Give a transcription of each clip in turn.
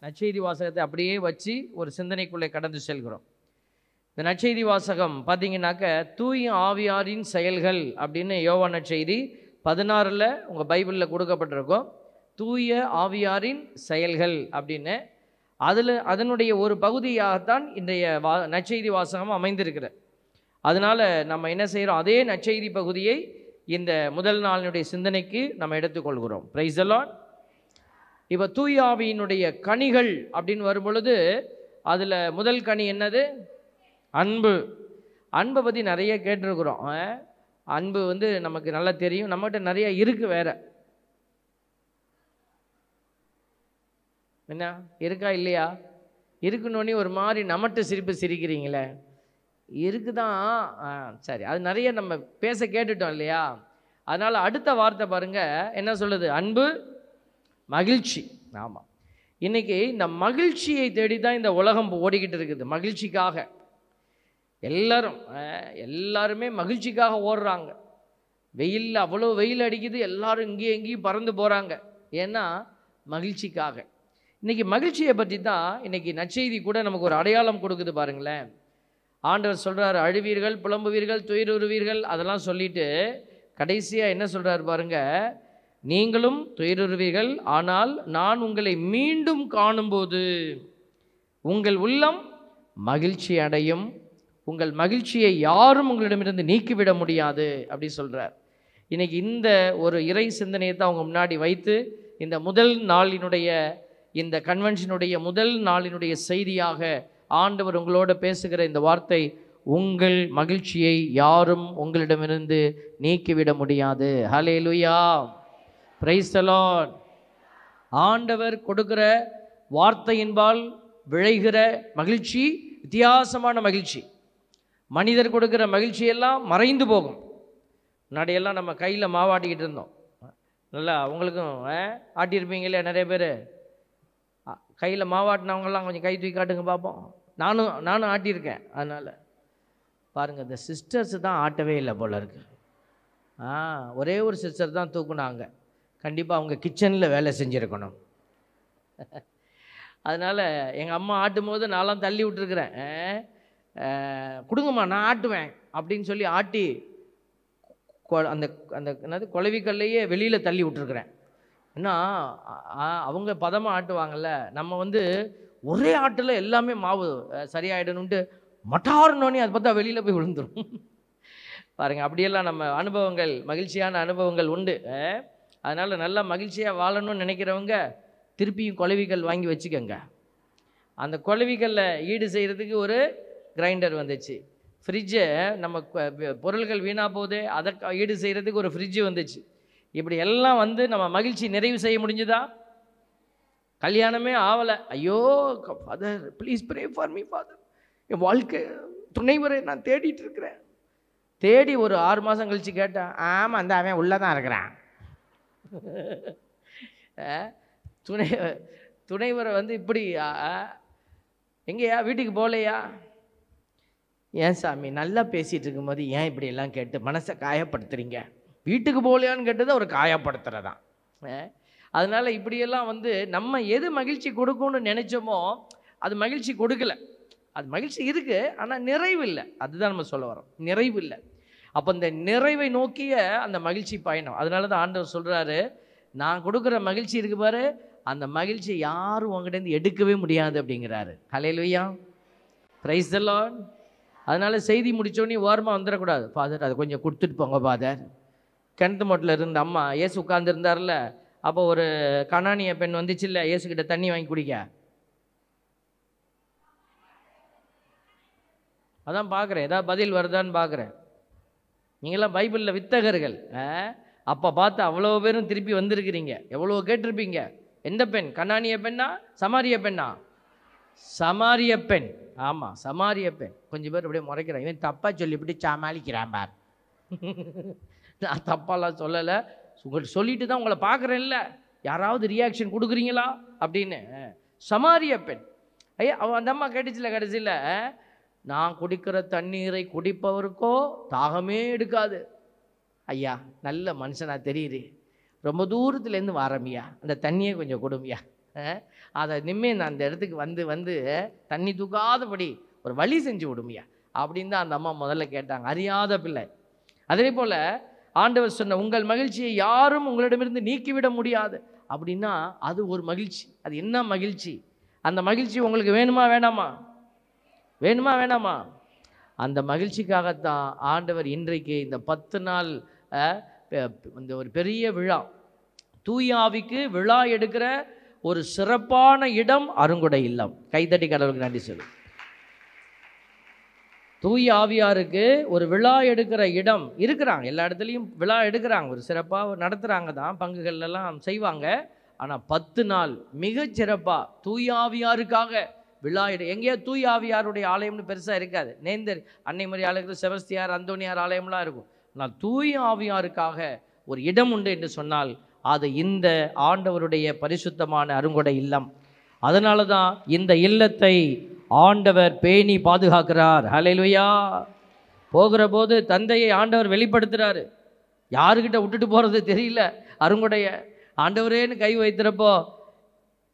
நற்செய்தி வாசகத்தை அப்படியே வச்சு ஒரு சிந்தனைக்குள்ளே கடந்து செல்கிறோம். இந்த நற்செய்தி வாசகம் பார்த்தீங்கன்னாக்க தூய ஆவியாரின் செயல்கள் அப்படின்னு யோவான் நற்செய்தி 16 உங்கள் பைபிளில் கொடுக்கப்பட்டிருக்கும். தூய ஆவியாரின் செயல்கள் அப்படின்னு அதனுடைய ஒரு பகுதியாகத்தான் இன்றைய நற்செய்தி வாசகம் அமைந்திருக்கிறது. அதனால் நம்ம என்ன செய்கிறோம், அதே நற்செய்தி பகுதியை இந்த முதல் நாளினுடைய சிந்தனைக்கு நம்ம எடுத்துக்கொள்கிறோம். Price the Lord. இப்போ தூய ஆவியினுடைய கனிகள் அப்படின்னு வரும் பொழுது அதில் முதல் கனி என்னது? அன்பு. அன்பை பற்றி நிறைய கேட்டிருக்கிறோம். அன்பு நமக்கு நல்லா தெரியும், நம்மகிட்ட நிறைய இருக்குது. வேற என்ன இருக்கா இல்லையா? இருக்குன்னு ஒரு மாதிரி நம்மகிட்ட சிரிப்பு சிரிக்கிறீங்களே, இருக்குதான். சரி, அது நிறைய நம்ம பேச கேட்டுட்டோம் இல்லையா? அதனால் அடுத்த வார்த்தை பாருங்க என்ன சொல்லுது? அன்பு, மகிழ்ச்சி. ஆமாம், இன்னைக்கு இந்த மகிழ்ச்சியை தேடி தான் இந்த உலகம் ஓடிக்கிட்டு இருக்குது. மகிழ்ச்சிக்காக எல்லாருமே மகிழ்ச்சிக்காக ஓடுறாங்க. வெயில் அவ்வளோ வெயில் அடிக்குது, எல்லாரும் இங்கேயும் எங்கேயும் பறந்து போகிறாங்க. ஏன்னா மகிழ்ச்சிக்காக. இன்றைக்கி மகிழ்ச்சியை பற்றி தான் இன்றைக்கி நற்செய்தி கூட நமக்கு ஒரு அடையாளம் கொடுக்குது பாருங்களேன். ஆண்டவர் சொல்கிறார், அழுவீர்கள், புலம்புவீர்கள், துயருறுவீர்கள், அதெல்லாம் சொல்லிட்டு கடைசியாக என்ன சொல்கிறார் பாருங்க, நீங்களும் துயருறுவீர்கள், ஆனால் நான் உங்களை மீண்டும் காணும்போது உங்கள் உள்ளம் மகிழ்ச்சி அடையும், உங்கள் மகிழ்ச்சியை யாரும் உங்களிடமிருந்து நீக்கிவிட முடியாது அப்படி சொல்கிறார். இன்றைக்கி இந்த ஒரு இறை சிந்தனையை தான் அவங்க முன்னாடி வைத்து இந்த முதல் நாளினுடைய இந்த கன்வென்ஷனுடைய முதல் நாளினுடைய செய்தியாக ஆண்டவர் உங்களோட பேசுகிற இந்த வார்த்தை, உங்கள் மகிழ்ச்சியை யாரும் உங்களிடமிருந்து நீக்கிவிட முடியாது. ஹல்லேலூயா, பிரைஸ் தி லார்ட். ஆண்டவர் கொடுக்கிற வார்த்தையின்பால் விளைகிற மகிழ்ச்சி வித்தியாசமான மகிழ்ச்சி. மனிதர் கொடுக்கிற மகிழ்ச்சியெல்லாம் மறைந்து போகும். முன்னாடியெல்லாம் நம்ம கையில் மாவாட்டிக்கிட்டு இருந்தோம். நல்லா உங்களுக்கும் ஆட்டியிருப்பீங்களே நிறைய பேர். கையில் மாவாட்டினவங்கெல்லாம் கொஞ்சம் கை தூக்கி காட்டுங்க பார்ப்போம். நானும் ஆட்டியிருக்கேன். அதனால் பாருங்கள், இந்த சிஸ்டர்ஸ் தான் ஆட்டவே இல்லை போல இருக்கு. ஒரே ஒரு சிஸ்டர் தான் தூக்குனாங்க. கண்டிப்பாக அவங்க கிச்சனில் வேலை செஞ்சுருக்கணும். அதனால் எங்கள் அம்மா ஆட்டும் போது நான்லாம் தள்ளி விட்டுருக்குறேன். கொடுங்கம்மா நான் ஆட்டுவேன் அப்படின்னு சொல்லி ஆட்டி அந்த அந்த என்னது குளவிக்கல்லையே வெளியில் தள்ளி விட்டுருக்குறேன். ஏன்னா அவங்க பதமாக ஆட்டுவாங்கள்ல, நம்ம ஒரே ஆட்டில் எல்லாமே மாவு சரியாயிடணுன்ட்டு மட்டார்னோனே அதை பார்த்தா வெளியில் போய் விழுந்துடும். பாருங்கள், அப்படியெல்லாம் நம்ம அனுபவங்கள், மகிழ்ச்சியான அனுபவங்கள் உண்டு. அதனால் நல்லா மகிழ்ச்சியாக வாழணும்னு நினைக்கிறவங்க திருப்பியும் குளவிகள் வாங்கி வச்சுக்கோங்க. அந்த குளவிகளில் ஈடு செய்கிறதுக்கு ஒரு கிரைண்டர் வந்துச்சு. ஃப்ரிட்ஜை நம்ம பொருள்கள் வீணாக போகுது, அதை ஈடு செய்கிறதுக்கு ஒரு ஃப்ரிட்ஜு வந்துச்சு. இப்படி எல்லாம் நம்ம மகிழ்ச்சி நிறைவு செய்ய முடிஞ்சுதா? கல்யாணமே ஆகலை, ஐயோ father please pray for me father, என் வாழ்க்கை துணைவரை நான் தேடிட்டு இருக்கிறேன். தேடி ஒரு 6 மாதம் கழித்து கேட்டேன், ஆமாம் அந்த அவன் உள்ளே தான் இருக்கிறான். துணைவரை இப்படி எங்கேயா வீட்டுக்கு போகலையா? ஏன் சாமி நல்லா பேசிகிட்டு இருக்கும்போது ஏன் இப்படி எல்லாம் கேட்டு மனசை காயப்படுத்துறீங்க? வீட்டுக்கு போகலையான்னு கேட்டது ஒரு காயப்படுத்துறதான். அதனால் இப்படியெல்லாம் நம்ம எது மகிழ்ச்சி கொடுக்கும்னு நினச்சோமோ அது மகிழ்ச்சி கொடுக்கல. அது மகிழ்ச்சி இருக்குது, ஆனால் நிறைவு இல்லை. அதுதான் நம்ம சொல்ல வரோம், நிறைவு இல்லை. அப்போ இந்த நிறைவை நோக்கிய அந்த மகிழ்ச்சி பயணம். அதனால தான் ஆண்டவர் சொல்கிறாரு, நான் கொடுக்குற மகிழ்ச்சி இருக்கு பாரு, அந்த மகிழ்ச்சி யாரும் உங்ககிட்டேருந்து எடுக்கவே முடியாது அப்படிங்கிறாரு. ஹல்லேலூயா, பிரைஸ் தி லார்ட். அதனால் செய்தி முடித்தோடனே ஓரமாக வந்துடக்கூடாது. ஃபாதர் அதை கொஞ்சம் கொடுத்துட்டு போங்க ஃபாதர். கிணத்து மோட்டில் இருந்த அம்மா ஏசு உட்கார்ந்துருந்தார்ல, அப்போ ஒரு கனானிய பெண் வந்துச்சுல்ல, ஏசுக்கிட்ட தண்ணி வாங்கி குடிக்க. அதான் பார்க்குறேன், ஏதாவது பதில் வருதான்னு பார்க்குறேன். நீங்களாம் பைபிளில் வித்தகர்கள். அப்போ பார்த்து அவ்வளோ பேரும் திருப்பி வந்திருக்கிறீங்க. எவ்வளோ கேட்டிருப்பீங்க. எந்த பெண்? கனானிய பெண்ணா சமாரிய பெண்ணா? சமாரிய பெண். ஆமாம், சமாரிய பெண். கொஞ்சம் பேர் அப்படியே முறைக்கிறான், இவன் தப்பாக சொல்லிவிட்டு சமாளிக்கிறான் பார். நான் தப்பாலாம் சொல்லலை, உங்கள்கிட்ட சொல்லிட்டு தான் உங்களை பார்க்குறேன்ல, யாராவது ரியாக்ஷன் கொடுக்குறீங்களா அப்படின்னு. சமாரிய பெண். ஐயா அந்த அம்மா கேட்டுச்சுல கடைசியில், நான் குடிக்கிற தண்ணீரை குடிப்பவருக்கோ தாகமே எடுக்காது. ஐயா நல்ல மனுஷனா தெரியுது, ரொம்ப தூரத்துலேருந்து வாரமியா, அந்த தண்ணியை கொஞ்சம் கொடுமையா. அதை நிம்மே நான் அந்த இடத்துக்கு வந்து வந்து தண்ணி தூக்காதபடி ஒரு வழி செஞ்சு விடுமையா அப்படின்னு தான் அந்த அம்மா முதல்ல கேட்டாங்க, அறியாத பிள்ளை. அதே போல் ஆண்டவர் சொன்ன உங்கள் மகிழ்ச்சியை யாரும் உங்களிடமிருந்து நீக்கிவிட முடியாது அப்படின்னா அது ஒரு மகிழ்ச்சி. அது என்ன மகிழ்ச்சி? அந்த மகிழ்ச்சி உங்களுக்கு வேணுமா வேணாமா? வேணுமா வேணாமா? அந்த மகிழ்ச்சிக்காகத்தான் ஆண்டவர் இன்றைக்கு இந்த 10 நாள் இந்த ஒரு பெரிய விழா, தூய ஆவிக்கு விழா எடுக்கிற ஒரு சிறப்பான இடம் அருங்கொடை இல்லம். கைதட்டி கடவுளுக்கு நன்றி சொல்லு. தூய ஆவியாருக்கு ஒரு விழா எடுக்கிற இடம் இருக்கிறாங்க, எல்லா இடத்துலையும் விழா எடுக்கிறாங்க, ஒரு சிறப்பாக நடத்துகிறாங்க தான், பங்குகள்லாம் செய்வாங்க. ஆனால் 10 நாள் மிகச்சிறப்பாக தூய ஆவியாருக்காக விழா எங்கேயா தூய ஆவியாருடைய ஆலயம்னு பெருசாக இருக்காது. நேந்தர் அன்னை மரி ஆலயத்தில் செபஸ்தியார் அந்தோனியார் ஆலயம்லாம் இருக்கும். ஆனால் தூய ஆவியாருக்காக ஒரு இடம் உண்டு என்று சொன்னால் அது இந்த ஆண்டவருடைய பரிசுத்தமான அருங்கொடை இல்லம். அதனால தான் இந்த இல்லத்தை ஆண்டவர் பேணி பாதுகாக்கிறார். ஹல்லேலூயா. போகிற போது தந்தையை ஆண்டவர் வெளிப்படுத்துகிறாரு. யாருக்கிட்ட விட்டுட்டு போகிறது தெரியல. அருங்கொடைய ஆண்டவரேன்னு கை வைத்திருப்போ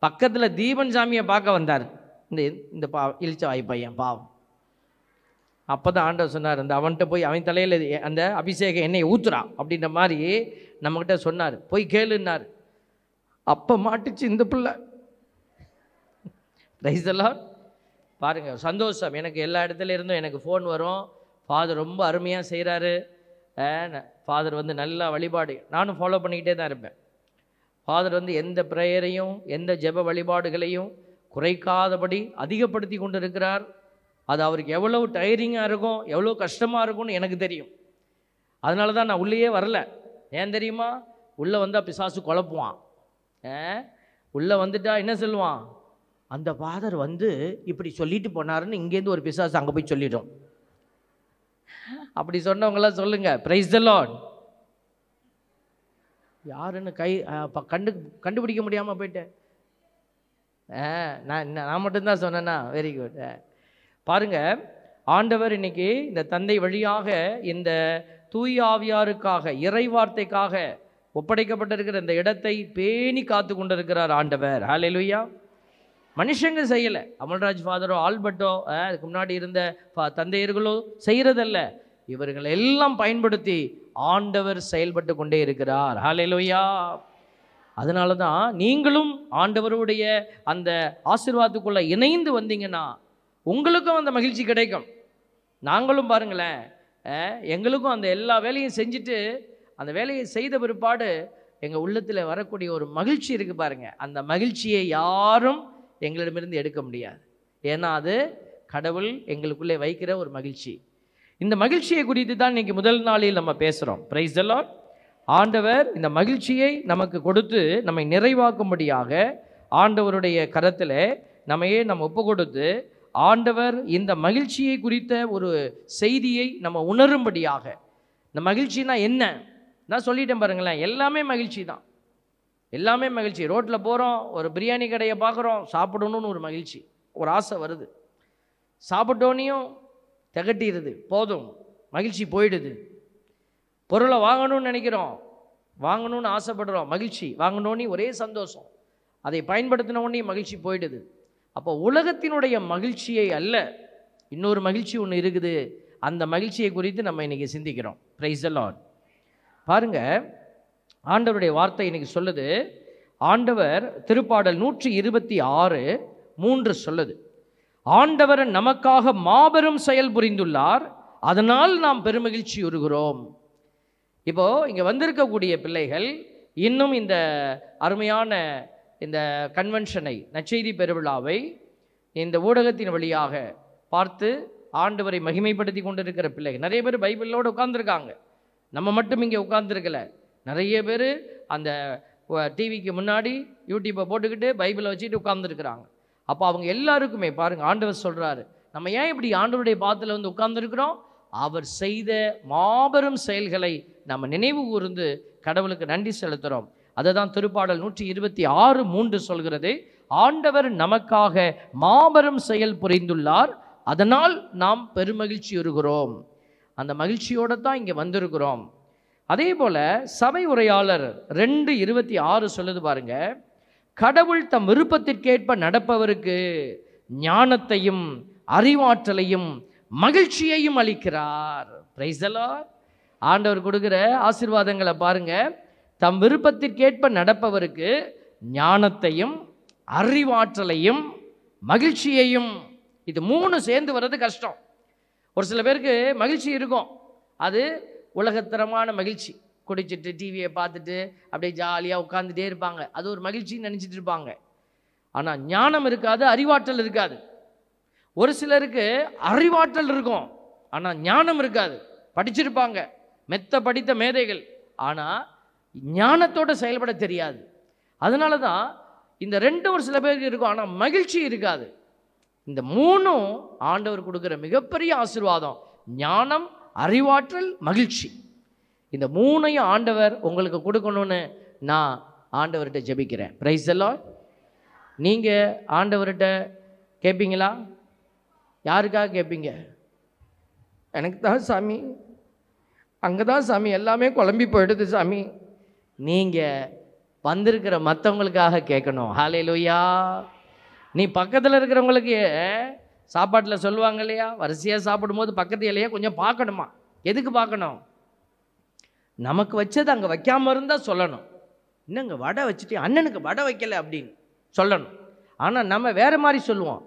பக்கத்தில் தீபன் சாமியை பார்க்க வந்தார் இந்த இழிச்ச வாய்ப்பையன் பாவம். அப்போ தான் ஆண்டவர் சொன்னார், அந்த அவன்கிட்ட போய் அவன் தலையில் அந்த அபிஷேக எண்ணெயை ஊற்றுறான் அப்படின்ற மாதிரி நம்மக்கிட்ட சொன்னார், போய் கேளுன்னார். அப்போ மாட்டுச்சு இந்த பிள்ளை. Price the lord. பாருங்கள், சந்தோஷம். எனக்கு எல்லா இடத்துல இருந்தும் எனக்கு ஃபோன் வரும், ஃபாதர் ரொம்ப அருமையாக செய்கிறாரு, ஃபாதர் வந்து நல்லா வழிபாடு நானும் ஃபாலோ பண்ணிக்கிட்டே தான் இருப்பேன். ஃபாதர் வந்து எந்த ப்ரேயரையும் எந்த ஜெப வழிபாடுகளையும் குறைக்காதபடி அதிகப்படுத்தி கொண்டு இருக்கிறார். அது அவருக்கு எவ்வளோ டயரிங்காக இருக்கும், எவ்வளோ கஷ்டமாக இருக்கும்னு எனக்கு தெரியும். அதனால தான் நான் உள்ளேயே வரல. ஏன் தெரியுமா? உள்ளே வந்தால் பிசாசு குழப்புவான். உள்ளே வந்துட்டா என்ன சொல்லுவான், அந்த ஃபாதர் வந்து இப்படி சொல்லிட்டு போனாருன்னு இங்கேருந்து ஒரு பிசாசு அங்கே போய் சொல்லிடும். அப்படி சொன்னவங்களாம் சொல்லுங்கள் பிரைஸ் தி லார்ட். யாருன்னு கண்டுபிடிக்க முடியாமல் போயிட்டேன். நான் மட்டும்தான் சொன்னேன்னா வெரி குட். பாருங்க, ஆண்டவர் இன்னைக்கு இந்த தந்தை வழியாக இந்த தூய ஆவியாருக்காக இறைவார்த்தைக்காக ஒப்படைக்கப்பட்டிருக்கிற இந்த இடத்தை பேணி காத்து கொண்டிருக்கிறார் ஆண்டவர். ஹல்லேலூயா. மனுஷங்க செய்யலை, அமல்ராஜ் ஃபாதரோ ஆல்பர்ட்டோ அதுக்கு முன்னாடி இருந்த தந்தையர்களோ செய்கிறதல்ல, இவர்கள் எல்லாம் பயன்படுத்தி ஆண்டவர் செயல்பட்டு கொண்டே இருக்கிறார். ஹல்லேலூயா. அதனால தான் நீங்களும் ஆண்டவருடைய அந்த ஆசீர்வாதத்துக்குள்ளே இணைந்து வந்தீங்கன்னா உங்களுக்கும் அந்த மகிழ்ச்சி கிடைக்கும். நாங்களும் பாருங்களேன், எங்களுக்கும் அந்த எல்லா வேலையும் செஞ்சுட்டு அந்த வேலையை செய்த பிற்பாடு எங்கள் உள்ளத்தில் வரக்கூடிய ஒரு மகிழ்ச்சி இருக்குது பாருங்கள். அந்த மகிழ்ச்சியை யாரும் எங்களிடமிருந்து எடுக்க முடியாது. ஏன்னா அது கடவுள் எங்களுக்குள்ளே வைக்கிற ஒரு மகிழ்ச்சி. இந்த மகிழ்ச்சியை குறித்து தான் இன்றைக்கி முதல் நாளில் நம்ம பேசுகிறோம். Price the Lord. ஆண்டவர் இந்த மகிழ்ச்சியை நமக்கு கொடுத்து நம்மை நிறைவாக்கும்படியாக ஆண்டவருடைய கரத்தில் நம்மையே நம்ம ஒப்பு கொடுத்து ஆண்டவர் இந்த மகிழ்ச்சியை குறித்த ஒரு செய்தியை நம்ம உணரும்படியாக, இந்த மகிழ்ச்சினா என்ன நான் சொல்லிட்டேன் பாருங்களேன். எல்லாமே மகிழ்ச்சி தான், எல்லாமே மகிழ்ச்சி. ரோட்டில் போகிறோம், ஒரு பிரியாணி கடையை பார்க்குறோம், சாப்பிடணும்னு ஒரு மகிழ்ச்சி, ஒரு ஆசை வருது. சாப்பிட்டோன்னையும் திகட்டிடுது, போதும், மகிழ்ச்சி போயிடுது. பொருளை வாங்கணும்னு நினைக்கிறோம், வாங்கணும்னு ஆசைப்படுறோம், மகிழ்ச்சி, வாங்கணுன்னே ஒரே சந்தோஷம், அதை பயன்படுத்தின உடனே மகிழ்ச்சி போயிடுது. அப்போ உலகத்தினுடைய மகிழ்ச்சியை அல்ல, இன்னொரு மகிழ்ச்சி ஒன்று இருக்குது. அந்த மகிழ்ச்சியை குறித்து நம்ம இன்றைக்கி சிந்திக்கிறோம். Praise the lord. பாருங்கள், ஆண்டவருடைய வார்த்தை இன்றைக்கி சொல்லுது. ஆண்டவர் திருப்பாடல் 126:3 சொல்லுது, ஆண்டவர் நமக்காக மாபெரும் செயல் புரிந்துள்ளார், அதனால் நாம் பெருமகிழ்ச்சி உறுகிறோம். இப்போது இங்கே வந்திருக்கக்கூடிய பிள்ளைகள் இன்னும் இந்த அருமையான இந்த கன்வென்ஷனை, நற்செய்தி பெருவிழாவை இந்த ஊடகத்தின் வழியாக பார்த்து ஆண்டவரை மகிமைப்படுத்தி கொண்டிருக்கிற பிள்ளைகள் நிறைய பேர் பைபிளோடு உட்கார்ந்துருக்காங்க. நம்ம மட்டும் இங்கே உட்கார்ந்துருக்கல, நிறைய பேர் அந்த டிவிக்கு முன்னாடி யூடியூப்பை போட்டுக்கிட்டு பைபிளை வச்சுட்டு உட்கார்ந்துருக்குறாங்க. அப்போ அவங்க எல்லாருக்குமே பாருங்கள், ஆண்டவர் சொல்கிறாரு, நம்ம ஏன் இப்படி ஆண்டவருடைய பாதத்தில் வந்து உட்கார்ந்துருக்கிறோம்? அவர் செய்த மாபெரும் செயல்களை நம்ம நினைவு கூர்ந்து கடவுளுக்கு நன்றி செலுத்துகிறோம். அதை தான் திருப்பாடல் 126:3 சொல்கிறது. ஆண்டவர் நமக்காக மாபெரும் செயல் புரிந்துள்ளார், அதனால் நாம் பெருமகிழ்ச்சி உறுகிறோம். அந்த மகிழ்ச்சியோடு தான் இங்கே வந்திருக்கிறோம். அதே போல் சபை உரையாளர் 2:26 சொல்லுது பாருங்க, கடவுள் தம் விருப்பத்திற்கேற்ப நடப்பவருக்கு ஞானத்தையும் அறிவாற்றலையும் மகிழ்ச்சியையும் அளிக்கிறார். Price the Lord. ஆண்டவர் கொடுக்கிற ஆசீர்வாதங்களை பாருங்க. தம் விருப்பத்திற்கேற்ப நடப்பவருக்கு ஞானத்தையும் அறிவாற்றலையும் மகிழ்ச்சியையும். இது மூணு சேர்ந்து வர்றது கஷ்டம். ஒரு சில பேருக்கு மகிழ்ச்சி இருக்கும், அது உலகத்தரமான மகிழ்ச்சி. குடிச்சிட்டு டிவியை பார்த்துட்டு அப்படியே ஜாலியாக உட்காந்துட்டே இருப்பாங்க, அது ஒரு மகிழ்ச்சின்னு நினச்சிட்டு இருப்பாங்க. ஆனால் ஞானம் இருக்காது, அறிவாற்றல் இருக்காது. ஒரு சிலருக்கு அறிவாற்றல் இருக்கும், ஆனால் ஞானம் இருக்காது. படிச்சிருப்பாங்க, மெத்த படித்த மேதைகள், ஆனால் ஞானத்தோடு செயல்பட தெரியாது. அதனால தான் இந்த ரெண்டும் ஒரு சில பேருக்கு இருக்கும், ஆனால் மகிழ்ச்சி இருக்காது. இந்த மூணும் ஆண்டவர் கொடுக்குற மிகப்பெரிய ஆசீர்வாதம். ஞானம், அறிவாற்றல், மகிழ்ச்சி. இந்த மூணையும் ஆண்டவர் உங்களுக்கு கொடுக்கணும்னு நான் ஆண்டவர்கிட்ட ஜெபிக்கிறேன். Price the Lord. நீங்கள் ஆண்டவர்கிட்ட கேட்பீங்களா? யாருக்காக கேட்பீங்க? எனக்கு தான் சாமி, அங்கே தான் சாமி எல்லாமே குழம்பி போயிடுது சாமி. நீங்கள் வந்திருக்கிற மற்றவங்களுக்காக கேட்கணும். ஹல்லேலூயா. நீ பக்கத்தில் இருக்கிறவங்களுக்கு சாப்பாட்டில் சொல்லுவாங்க இல்லையா, வரிசையாக சாப்பிடும்போது பக்கத்து இலையே கொஞ்சம் பார்க்கணுமா? எதுக்கு பார்க்கணும்? நமக்கு வச்சது அங்கே வைக்காமல் இருந்தால் சொல்லணும். இன்னுங்க வடை வச்சுட்டு அண்ணனுக்கு வடை வைக்கலை அப்படின்னு சொல்லணும். ஆனால் நம்ம வேறு மாதிரி சொல்லுவோம்,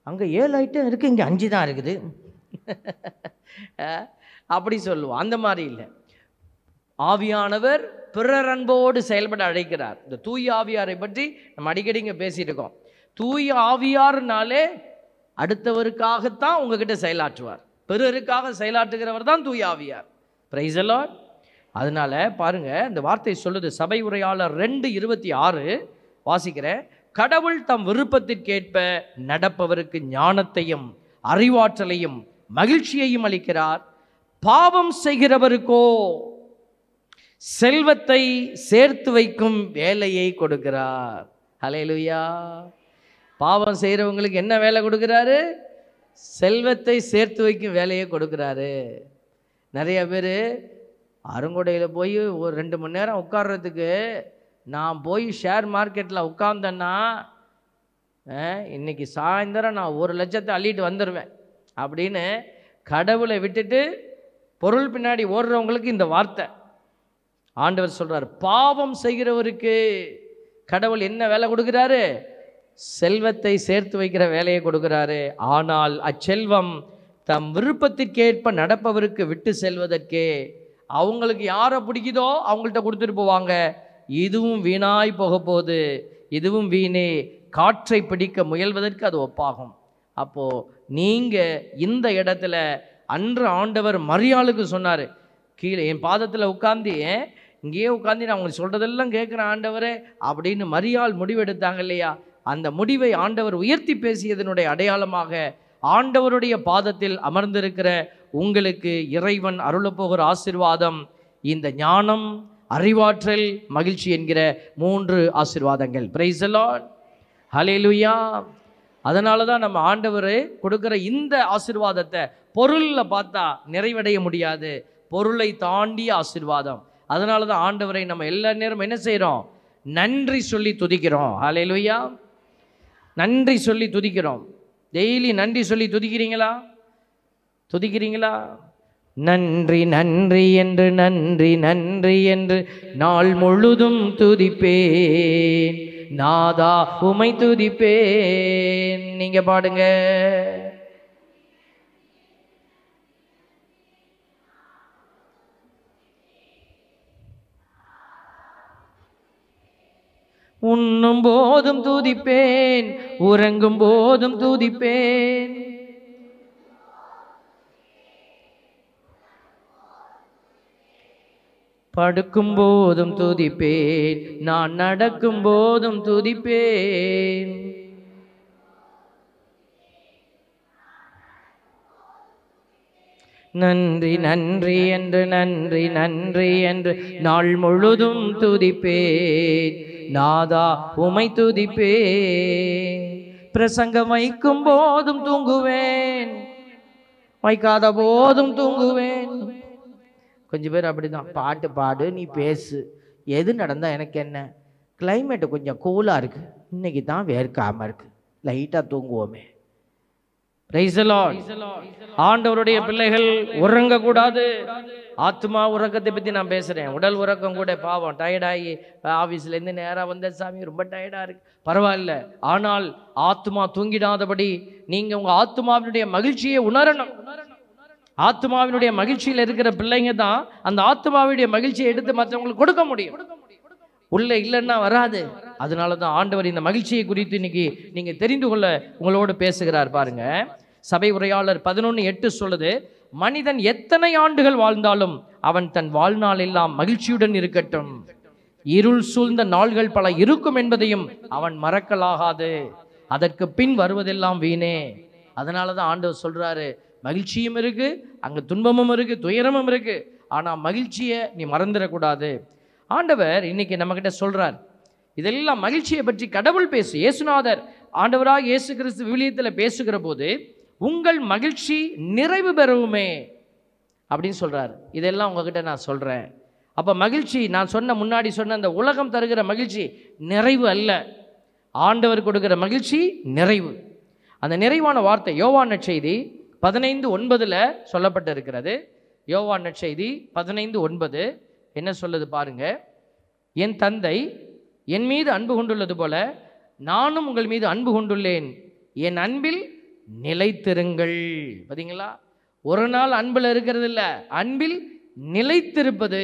அங்கே 7 ஐட்டம் இருக்குது, இங்கே 5 தான் இருக்குது அப்படி சொல்லுவோம். அந்த மாதிரி இல்லை. ஆவியானவர் பிறர் அன்போடு செயல்பட அழைக்கிறார். இந்த தூய ஆவியாரை பற்றி நம்ம அடிக்கடி இங்கே பேசிட்டு இருக்கோம். தூய ஆவியார்னாலே அடுத்தவருக்காகத்தான் உங்ககிட்ட செயலாற்றுவார், பிறருக்காக செயலாற்றுகிறவர் தான் தூய ஆவியார். Price the Lord. அதனால பாருங்க, இந்த வார்த்தை சொல்லுது, சபை உரையாளர் 2:26 வாசிக்கிறேன். கடவுள் தம் விருப்பத்திற்கேற்ப நடப்பவருக்கு ஞானத்தையும் அறிவாற்றலையும் மகிழ்ச்சியையும் அளிக்கிறார். பாவம் செய்கிறவருக்கோ செல்வத்தை சேர்த்து வைக்கும் வேலையை கொடுக்கிறார். ஹல்லேலூயா. பாவம் செய்கிறவங்களுக்கு என்ன வேலை கொடுக்குறாரு? செல்வத்தை சேர்த்து வைக்கும் வேலையை கொடுக்குறாரு. நிறைய பேர் அருங்கொடையில் போய் ஒரு 2 மணி நேரம் உட்கார்றதுக்கு நான் போய் ஷேர் மார்க்கெட்டில் உட்கார்ந்தேன்னா இன்றைக்கி சாயந்தரம் நான் 1 லட்சத்தை அள்ளிட்டு வந்துடுவேன் அப்படின்னு கடவுளை விட்டுட்டு பொருள் பின்னாடி ஓடுறவங்களுக்கு இந்த வார்த்தை. ஆண்டவர் சொல்கிறார், பாவம் செய்கிறவருக்கு கடவுள் என்ன வேலை கொடுக்குறாரு? செல்வத்தை சேர்த்து வைக்கிற வேலையை கொடுக்குறாரு. ஆனால் அச்செல்வம் தம் விருப்பத்திற்கேற்ப நடப்பவருக்கு விட்டு செல்வதற்கே அவங்களுக்கு யாரை பிடிக்குதோ அவங்கள்ட்ட கொடுத்துட்டு போவாங்க. இதுவும் வீணாய் போக போகுது, இதுவும் வீணே, காற்றை பிடிக்க முயல்வதற்கு அது ஒப்பாகும். அப்போது நீங்கள் இந்த இடத்துல அன்று ஆண்டவர் மரியாளுக்கு சொன்னார், கீழே என் பாதத்தில் உட்காந்து, இங்கேயே உட்காந்து நான் உங்களுக்கு சொல்கிறதெல்லாம் கேட்குறேன் ஆண்டவரே அப்படின்னு மரியாள் முடிவெடுத்தாங்க இல்லையா? அந்த முடிவை ஆண்டவர் உயர்த்தி பேசியதனுடைய அடையாளமாக ஆண்டவருடைய பாதத்தில் அமர்ந்திருக்கிற உங்களுக்கு இறைவன் அருளப்போகிற ஆசீர்வாதம் இந்த ஞானம், அறிவாற்றல், மகிழ்ச்சி என்கிற 3 ஆசீர்வாதங்கள். Praise the lord. ஹல்லேலூயா. அதனால தான் நம்ம ஆண்டவர் கொடுக்குற இந்த ஆசீர்வாதத்தை பொருளில் பார்த்தா நிறைவடைய முடியாது, பொருளை தாண்டிய ஆசீர்வாதம். அதனால தான் ஆண்டவரை நம்ம எல்லா நேரம் என்ன செய்கிறோம்? நன்றி சொல்லி துதிக்கிறோம். ஹல்லேலூயா. நன்றி சொல்லி துதிக்கிறோம். டெய்லி நன்றி சொல்லி துதிக்கிறீங்களா? துதிக்கிறீங்களா? நன்றி நன்றி என்று, நன்றி நன்றி என்று நாள் முழுதும் துதிப்பேன், நாதா உமை துதிப்பேன். நீங்க பாடுங்க. உண்ணும் போதும் துதிப்பேன், உறங்கும் போதும் துதிப்பேன், படுக்கும் போதும் துதிப்பேன், நான் நடக்கும் போதும் துதிப்பேன். நன்றி நன்றி என்று, நன்றி நன்றி என்று நாள் முழுதும் துதிப்பேன், நாதா உமை துதிப்பேன். பிரசங்கம் வைக்கும் போதும் தூங்குவேன், வைக்காத போதும் தூங்குவேன். கொஞ்சம் பேர் அப்படிதான், பாட்டு பாடு, நீ பேசு, எது நடந்தா எனக்கு என்ன, கிளைமேட்டு கொஞ்சம் கூலாக இருக்குது, இன்னைக்கு தான் வேர்க்காமல் இருக்குது, லைட்டாக தூங்குவோமே. Price the Lord. ஆண்டவருடைய பிள்ளைகள் உறங்கக்கூடாது. ஆத்மா உறக்கத்தை பற்றி நான் பேசுகிறேன். உடல் உறக்கம் கூட பாவம், டயர்டாகி ஆஃபீஸ்லேருந்து நேராக வந்த சாமி ரொம்ப டயர்டாக இருக்கு, பரவாயில்ல. ஆனால் ஆத்மா தூங்கிடாதபடி நீங்கள் உங்கள் ஆத்மாவினுடைய மகிழ்ச்சியை உணரணும். ஆத்மாவினுடைய மகிழ்ச்சியில் இருக்கிற பிள்ளைங்க தான் அந்த ஆத்மாவுடைய மகிழ்ச்சியை எடுத்து மற்றவங்களுக்கு கொடுக்க முடியும். உள்ள இல்லைன்னா வராது. அதனால தான் ஆண்டவர் இந்த மகிழ்ச்சியை குறித்து இன்னைக்கு நீங்க தெரிந்து கொள்ள உங்களோடு பேசுகிறார். பாருங்க, சபை உரையாளர் 11:8 சொல்லுது, மனிதன் எத்தனை ஆண்டுகள் வாழ்ந்தாலும் அவன் தன் வாழ்நாள் எல்லாம் மகிழ்ச்சியுடன் இருக்கட்டும். இருள் சூழ்ந்த நாள்கள் பல இருக்கும் என்பதையும் அவன் மறக்கலாகாது. அதற்கு பின் வருவதெல்லாம் வீணே. அதனால தான் ஆண்டவர் சொல்றாரு, மகிழ்ச்சியும் இருக்கு, அங்க துன்பமும் இருக்கு, துயரமும் இருக்கு, ஆனா மகிழ்ச்சியை நீ மறந்துடக்கூடாது. ஆண்டவர் இன்னைக்கு நம்ம கிட்ட சொல்றார். இதெல்லாம் மகிழ்ச்சியை பற்றி கடவுள் பேசு. இயேசுநாதர் ஆண்டவராக இயேசு கிறிஸ்து விவிலியத்தில் பேசுகிற போது உங்கள் மகிழ்ச்சி நிறைவு பெறுமே அப்படின்னு சொல்றாரு. இதெல்லாம் உங்ககிட்ட நான் சொல்றேன். அப்ப மகிழ்ச்சி, நான் முன்னாடி சொன்ன அந்த உலகம் தருகிற மகிழ்ச்சி நிறைவு அல்ல. ஆண்டவர் கொடுக்கிற மகிழ்ச்சி நிறைவு. அந்த நிறைவான வார்த்தை யோவான் நற்செய்தி 15:9 சொல்லப்பட்டு இருக்கிறது. யோவான் நற்செய்தி 15:9 என்ன சொல்லுது பாருங்க, என் தந்தை என் மீது அன்பு கொண்டுள்ளது போல நானும் உங்கள் மீது அன்பு கொண்டுள்ளேன், என் அன்பில் நிலைத்திருங்கள். பார்த்தீங்களா, ஒரு நாள் அன்பில் இருக்கிறது இல்லை, அன்பில் நிலைத்திருப்பது.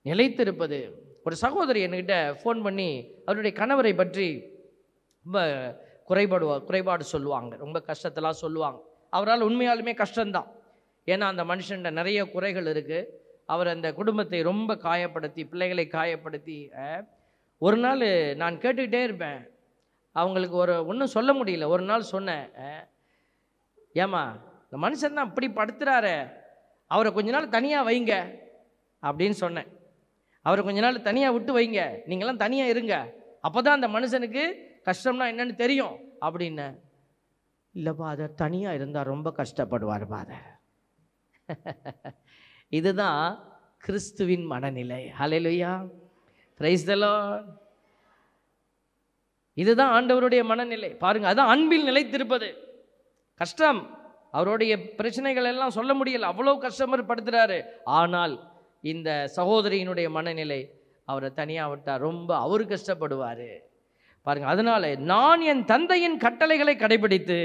நிலைத்திருப்பது. ஒரு சகோதரி என்கிட்ட ஃபோன் பண்ணி அவருடைய கணவரை பற்றி ரொம்ப குறைபாடு சொல்லுவாங்க, ரொம்ப கஷ்டத்தெல்லாம் சொல்லுவாங்க. அவரால் உண்மையாலுமே கஷ்டம்தான். ஏன்னா அந்த மனுஷன்ட நிறைய குறைகள் இருக்குது. அவர் அந்த குடும்பத்தை ரொம்ப காயப்படுத்தி, பிள்ளைகளை காயப்படுத்தி, ஒரு நாள் நான் கேட்டுக்கிட்டே இருப்பேன். அவங்களுக்கு ஒன்றும் சொல்ல முடியல. ஒரு நாள் சொன்னேன், ஏம்மா இந்த மனுஷன் தான் இப்படி படுத்துறாரு, அவரை கொஞ்ச நாள் தனியாக வைங்க அப்படின்னு சொன்னேன். அவரை கொஞ்ச நாள் தனியாக விட்டு வைங்க, நீங்களாம் தனியாக இருங்க, அப்போ தான் அந்த மனுஷனுக்கு கஷ்டம்னா என்னன்னு தெரியும் அப்படின்னு. இல்லைப்பா, அதை தனியாக இருந்தால் ரொம்ப கஷ்டப்படுவார் பாதர். இதுதான் கிறிஸ்துவின் மனநிலை. ஹல்லேலூயா, பிரைஸ் தி லார்ட். இதுதான் ஆண்டவருடைய மனநிலை. பாருங்க, அதான் அன்பில் நிலைத்திருப்பது. கஷ்டம், அவருடைய பிரச்சனைகள் எல்லாம் சொல்ல முடியல, அவ்வளோ கஷ்டமர் படுத்துறாரு. ஆனால் இந்த சகோதரியினுடைய மனநிலை, அவரை தனியாக விட்டால் ரொம்ப அவரு கஷ்டப்படுவார். பாருங்க, அதனால நான் என் தந்தையின் கட்டளைகளை கடைபிடித்து.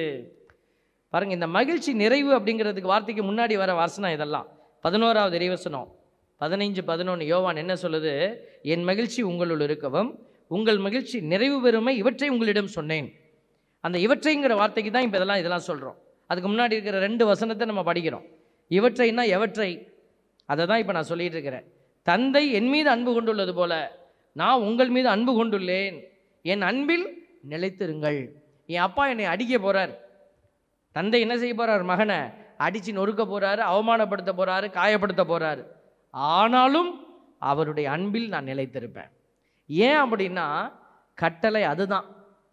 பாருங்க, இந்த மகிழ்ச்சி நிறைவு அப்படிங்கிறதுக்கு வார்த்தைக்கு முன்னாடி வர வசனம் இதெல்லாம் 11வது இறைவசனம் 15:11 யோவான் என்ன சொல்லுது, என் மகிழ்ச்சி உங்களுள் இருக்கவும் உங்கள் மகிழ்ச்சி நிறைவு பெறுமை இவற்றை உங்களிடம் சொன்னேன். அந்த இவற்றைங்கிற வார்த்தைக்கு தான் இப்போ இதெல்லாம் சொல்கிறோம். அதுக்கு முன்னாடி இருக்கிற 2 வசனத்தை நம்ம படிக்கிறோம். இவற்றைன்னா எவற்றை, அதை தான் இப்போ நான் சொல்லிட்டு இருக்கிறேன். தந்தை என் மீது அன்பு கொண்டுள்ளது போல நான் உங்கள் மீது அன்பு கொண்டுள்ளேன், என் அன்பில் நிலைத்திருங்கள். என் அப்பா என்னை அடிக்க போகிறார், தந்தை என்ன செய்ய போகிறார், மகனை அடித்து நொறுக்க போகிறாரு, அவமானப்படுத்த போகிறாரு, காயப்படுத்த போகிறாரு. ஆனாலும் அவருடைய அன்பில் நான் நிலைத்திருப்பேன். ஏன் அப்படின்னா கட்டளை அதுதான்.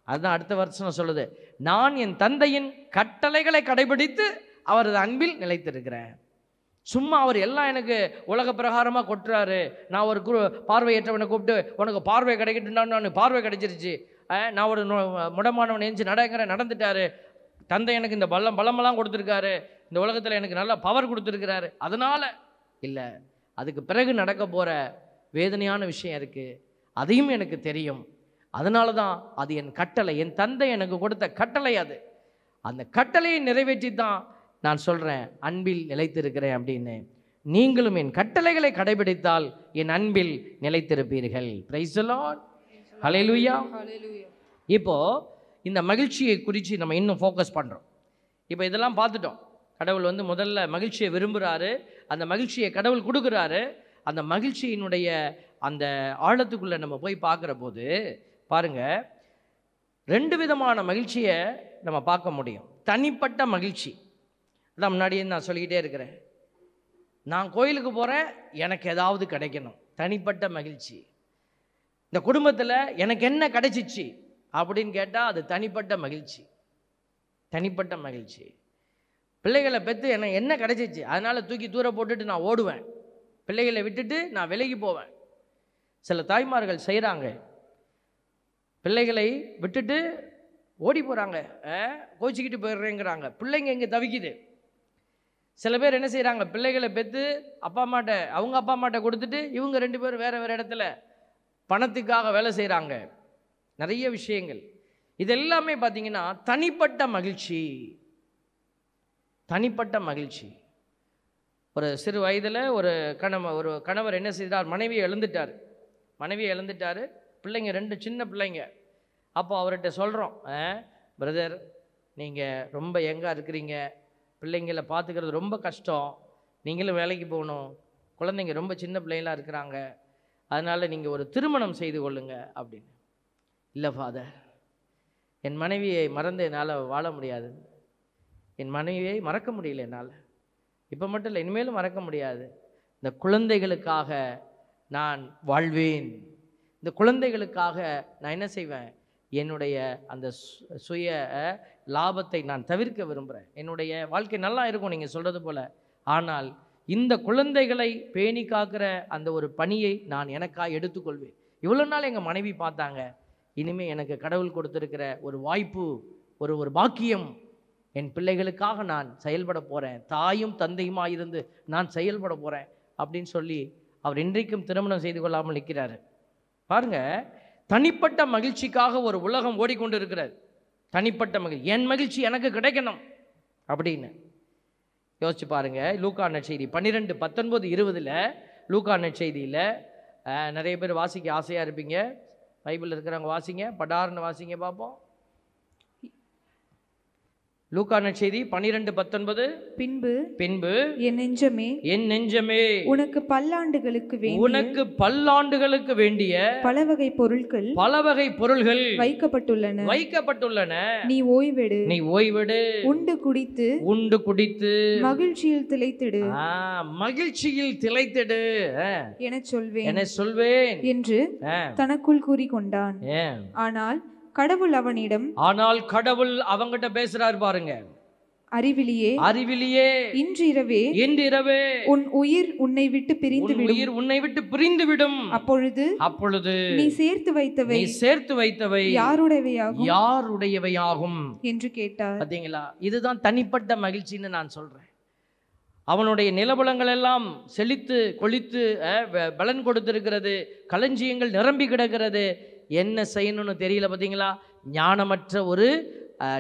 அடுத்த வருஷம் சொல்லுது, நான் என் தந்தையின் கட்டளைகளை கடைபிடித்து அவரது அன்பில் நிலைத்திருக்கிறேன். சும்மா அவர் எல்லாம் எனக்கு உலக பிரகாரமாக கொட்டுறாரு. நான் ஒரு பார்வையற்றவனை கூப்பிட்டு உனக்கு பார்வை கிடைக்கட்டும்னா அவனுக்கு பார்வை கிடைச்சிருச்சு, நான் ஒரு முடமானவன் எஞ்சி நடந்துட்டாரு, தந்தை எனக்கு இந்த பலமெல்லாம் கொடுத்துருக்காரு, இந்த உலகத்தில் எனக்கு நல்ல பவர் கொடுத்துருக்கிறாரு, அதனால் இல்லை. அதுக்கு பிறகு நடக்க போகிற வேதனையான விஷயம் இருக்குது, அதையும் எனக்கு தெரியும். அதனால தான் அது என் கட்டளை, என் தந்தை எனக்கு கொடுத்த கட்டளை. அது அந்த கட்டளையை நிறைவேற்றி தான் நான் சொல்கிறேன் அன்பில் நிலைத்திருக்கிறேன் அப்படின்னு. நீங்களும் என் கட்டளைகளை கடைபிடித்தால் என் அன்பில் நிலைத்திருப்பீர்கள். பிரைஸ் தி லார்ட், ஹல்லேலூயா. இப்போ இந்த மகிழ்ச்சியை குறித்து நம்ம இன்னும் ஃபோக்கஸ் பண்ணுறோம். இப்போ இதெல்லாம் பார்த்துட்டோம். கடவுள் முதல்ல மகிழ்ச்சியை விரும்புகிறாரு, அந்த மகிழ்ச்சியை கடவுள் கொடுக்குறாரு. அந்த மகிழ்ச்சியினுடைய அந்த ஆழத்துக்குள்ளே நம்ம போய் பார்க்குற போது பாருங்கள், 2 விதமான மகிழ்ச்சியை நம்ம பார்க்க முடியும். தனிப்பட்ட மகிழ்ச்சி, அதான் முன்னாடியே நான் சொல்லிக்கிட்டே இருக்கிறேன், நான் கோயிலுக்கு போகிறேன், எனக்கு ஏதாவது கிடைக்கணும், தனிப்பட்ட மகிழ்ச்சி. இந்த குடும்பத்தில் எனக்கு என்ன கிடைச்சிச்சு அப்படின்னு கேட்டால் அது தனிப்பட்ட மகிழ்ச்சி. தனிப்பட்ட மகிழ்ச்சி. பிள்ளைகளை பெற்று எனக்கு என்ன கிடைச்சிச்சு அதனால் தூக்கி தூர போட்டுட்டு நான் ஓடுவேன், பிள்ளைகளை விட்டுட்டு நான் விலகி போவேன். சில தாய்மார்கள் செய்கிறாங்க, பிள்ளைகளை விட்டுட்டு ஓடி போகிறாங்க, கோச்சிக்கிட்டு போயிடுறேங்கிறாங்க. பிள்ளைங்க இங்கே தவிக்குது. சில பேர் என்ன செய்கிறாங்க, பிள்ளைகளை பெற்று அவங்க அப்பா அம்மாட்ட கொடுத்துட்டு இவங்க 2 பேரும் வேறு வேறு இடத்துல பணத்துக்காக வேலை செய்கிறாங்க. நிறைய விஷயங்கள். இது எல்லாமே பார்த்தீங்கன்னா தனிப்பட்ட மகிழ்ச்சி. தனிப்பட்ட மகிழ்ச்சி. ஒரு சிறு வயதில் ஒரு கணவர் என்ன செய்தார், மனைவியை இழந்துட்டார். பிள்ளைங்க 2 சின்ன பிள்ளைங்க. அப்போ அவர்கிட்ட சொல்கிறோம், பிரதர் நீங்கள் ரொம்ப யங்காக இருக்கிறீங்க, பிள்ளைங்களை பார்த்துக்கிறது ரொம்ப கஷ்டம், நீங்களும் வேலைக்கு போகணும், குழந்தைங்க ரொம்ப சின்ன பிள்ளைங்களாக இருக்கிறாங்க, அதனால் நீங்கள் ஒரு திருமணம் செய்து கொள்ளுங்க அப்படின்னு. இல்லை ஃபாதர், என் மனைவியை மறந்து என்னால் வாழ முடியாது, என் மனைவியை மறக்க முடியல என்னால், இப்போ மட்டும் இல்லை இனிமேலும் மறக்க முடியாது, இந்த குழந்தைகளுக்காக நான் வாழ்வேன், இந்த குழந்தைகளுக்காக நான் என்ன செய்வேன், என்னுடைய அந்த சுய லாபத்தை நான் தவிர்க்க விரும்புகிறேன், என்னுடைய வாழ்க்கை நல்லா இருக்கும் நீங்கள் சொல்கிறது போல், ஆனால் இந்த குழந்தைகளை பேணி காக்கிற அந்த ஒரு பணியை நான் எனக்காக எடுத்துக்கொள்வேன். இவ்வளோ நாள் எங்கள் மனைவி பார்த்தாங்க, இனிமேல் எனக்கு கடவுள் கொடுத்துருக்கிற ஒரு வாய்ப்பு, ஒரு பாக்கியம், என் பிள்ளைகளுக்காக நான் செயல்பட போகிறேன், தாயும் தந்தையுமாக இருந்து நான் செயல்பட போகிறேன் அப்படின்னு சொல்லி அவர் இன்றைக்கும் திருமணம் செய்து கொள்ளாமல் நிற்கிறாரு. பாருங்க, தனிப்பட்ட மகிழ்ச்சிக்காக ஒரு உலகம் ஓடிக்கொண்டு இருக்கிறது. தனிப்பட்ட மகிழ்ச்சி, என் மகிழ்ச்சி எனக்கு கிடைக்கணும் அப்படின்னு யோசிச்சு பாருங்க. லூக்கா நற்செய்தி 12:19-20 லூக்கா நற்செய்தியில் நிறைய பேர் வாசிக்க ஆசையாக இருப்பீங்க. பைபிள் இருக்கிறவங்க வாசிங்க, படார்னு வாசிங்க பார்ப்போம். லூக்கா நற்செய்தி 12:19. பின்பு என் நெஞ்சமே உனக்கு பல்லாண்டுகளுக்கு வேண்டிய பல வகை பொருள்கள் வைக்கப்பட்டுள்ளன. நீ ஓய்வெடு, உண்டு குடித்து மகிழ்ச்சியில் திளைத்திடு என சொல்வேன் என்று தனக்குள் கூறிக்கொண்டான். ஆனால் கடவுள் அவங்கிட்ட பேசுறாரு பாருங்க. அறிவிலியே இன்று இரவே உன் உயிர் உன்னை விட்டு பிரிந்து விடும். அப்பொழுது நீ சேர்த்து வைத்தவை யாருடையவையாகும் என்று கேட்டார். பாத்தீங்களா, இதுதான் தனிப்பட்ட மகிழ்ச்சின்னு நான் சொல்றேன். அவனுடைய நிலபலங்கள் எல்லாம் செழித்து கொளித்து பலன் கொடுத்திருக்கிறது, களஞ்சியங்கள் நிரம்பி கிடக்கிறது, என்ன செய்யணும்னு தெரியல. பார்த்தீங்களா, ஞானமற்ற ஒரு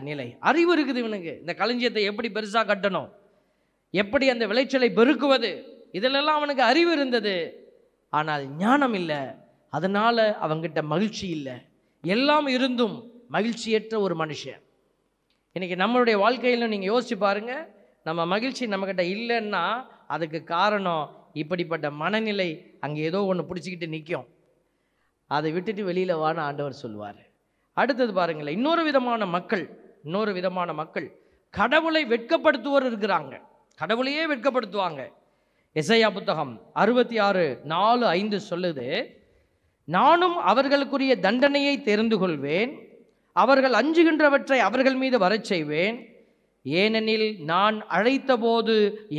நிலை. அறிவு இருக்குது இவனுக்கு, இந்த களஞ்சியத்தை எப்படி பெருசாக கட்டணும், எப்படி அந்த விளைச்சலை பெருக்குவது, இதிலெல்லாம் அவனுக்கு அறிவு இருந்தது. ஆனால் ஞானம் இல்லை, அதனால் அவங்கிட்ட மகிழ்ச்சி இல்லை. எல்லாம் இருந்தும் மகிழ்ச்சியற்ற ஒரு மனுஷன். இன்றைக்கி நம்மளுடைய வாழ்க்கையில் நீங்கள் யோசிச்சு பாருங்கள், நம்ம மகிழ்ச்சி நம்மக்கிட்ட இல்லைன்னா அதுக்கு காரணம் இப்படிப்பட்ட மனநிலை. அங்கே ஏதோ ஒன்று பிடிச்சிக்கிட்டு நிற்கும், அதை விட்டுட்டு வெளியில் வான்னு ஆண்டவர் சொல்லுவார். அடுத்தது பாருங்களேன், இன்னொரு விதமான மக்கள் கடவுளை வெட்கப்படுத்துவோர் இருக்கிறாங்க. கடவுளையே வெட்கப்படுத்துவாங்க. எசையா புத்தகம் 66:4-5 சொல்லுது, நானும் அவர்களுக்குரிய தண்டனையை தெரிந்து கொள்வேன், அவர்கள் அஞ்சுகின்றவற்றை அவர்கள் மீது வரச் செய்வேன், ஏனெனில் நான் அழைத்த போது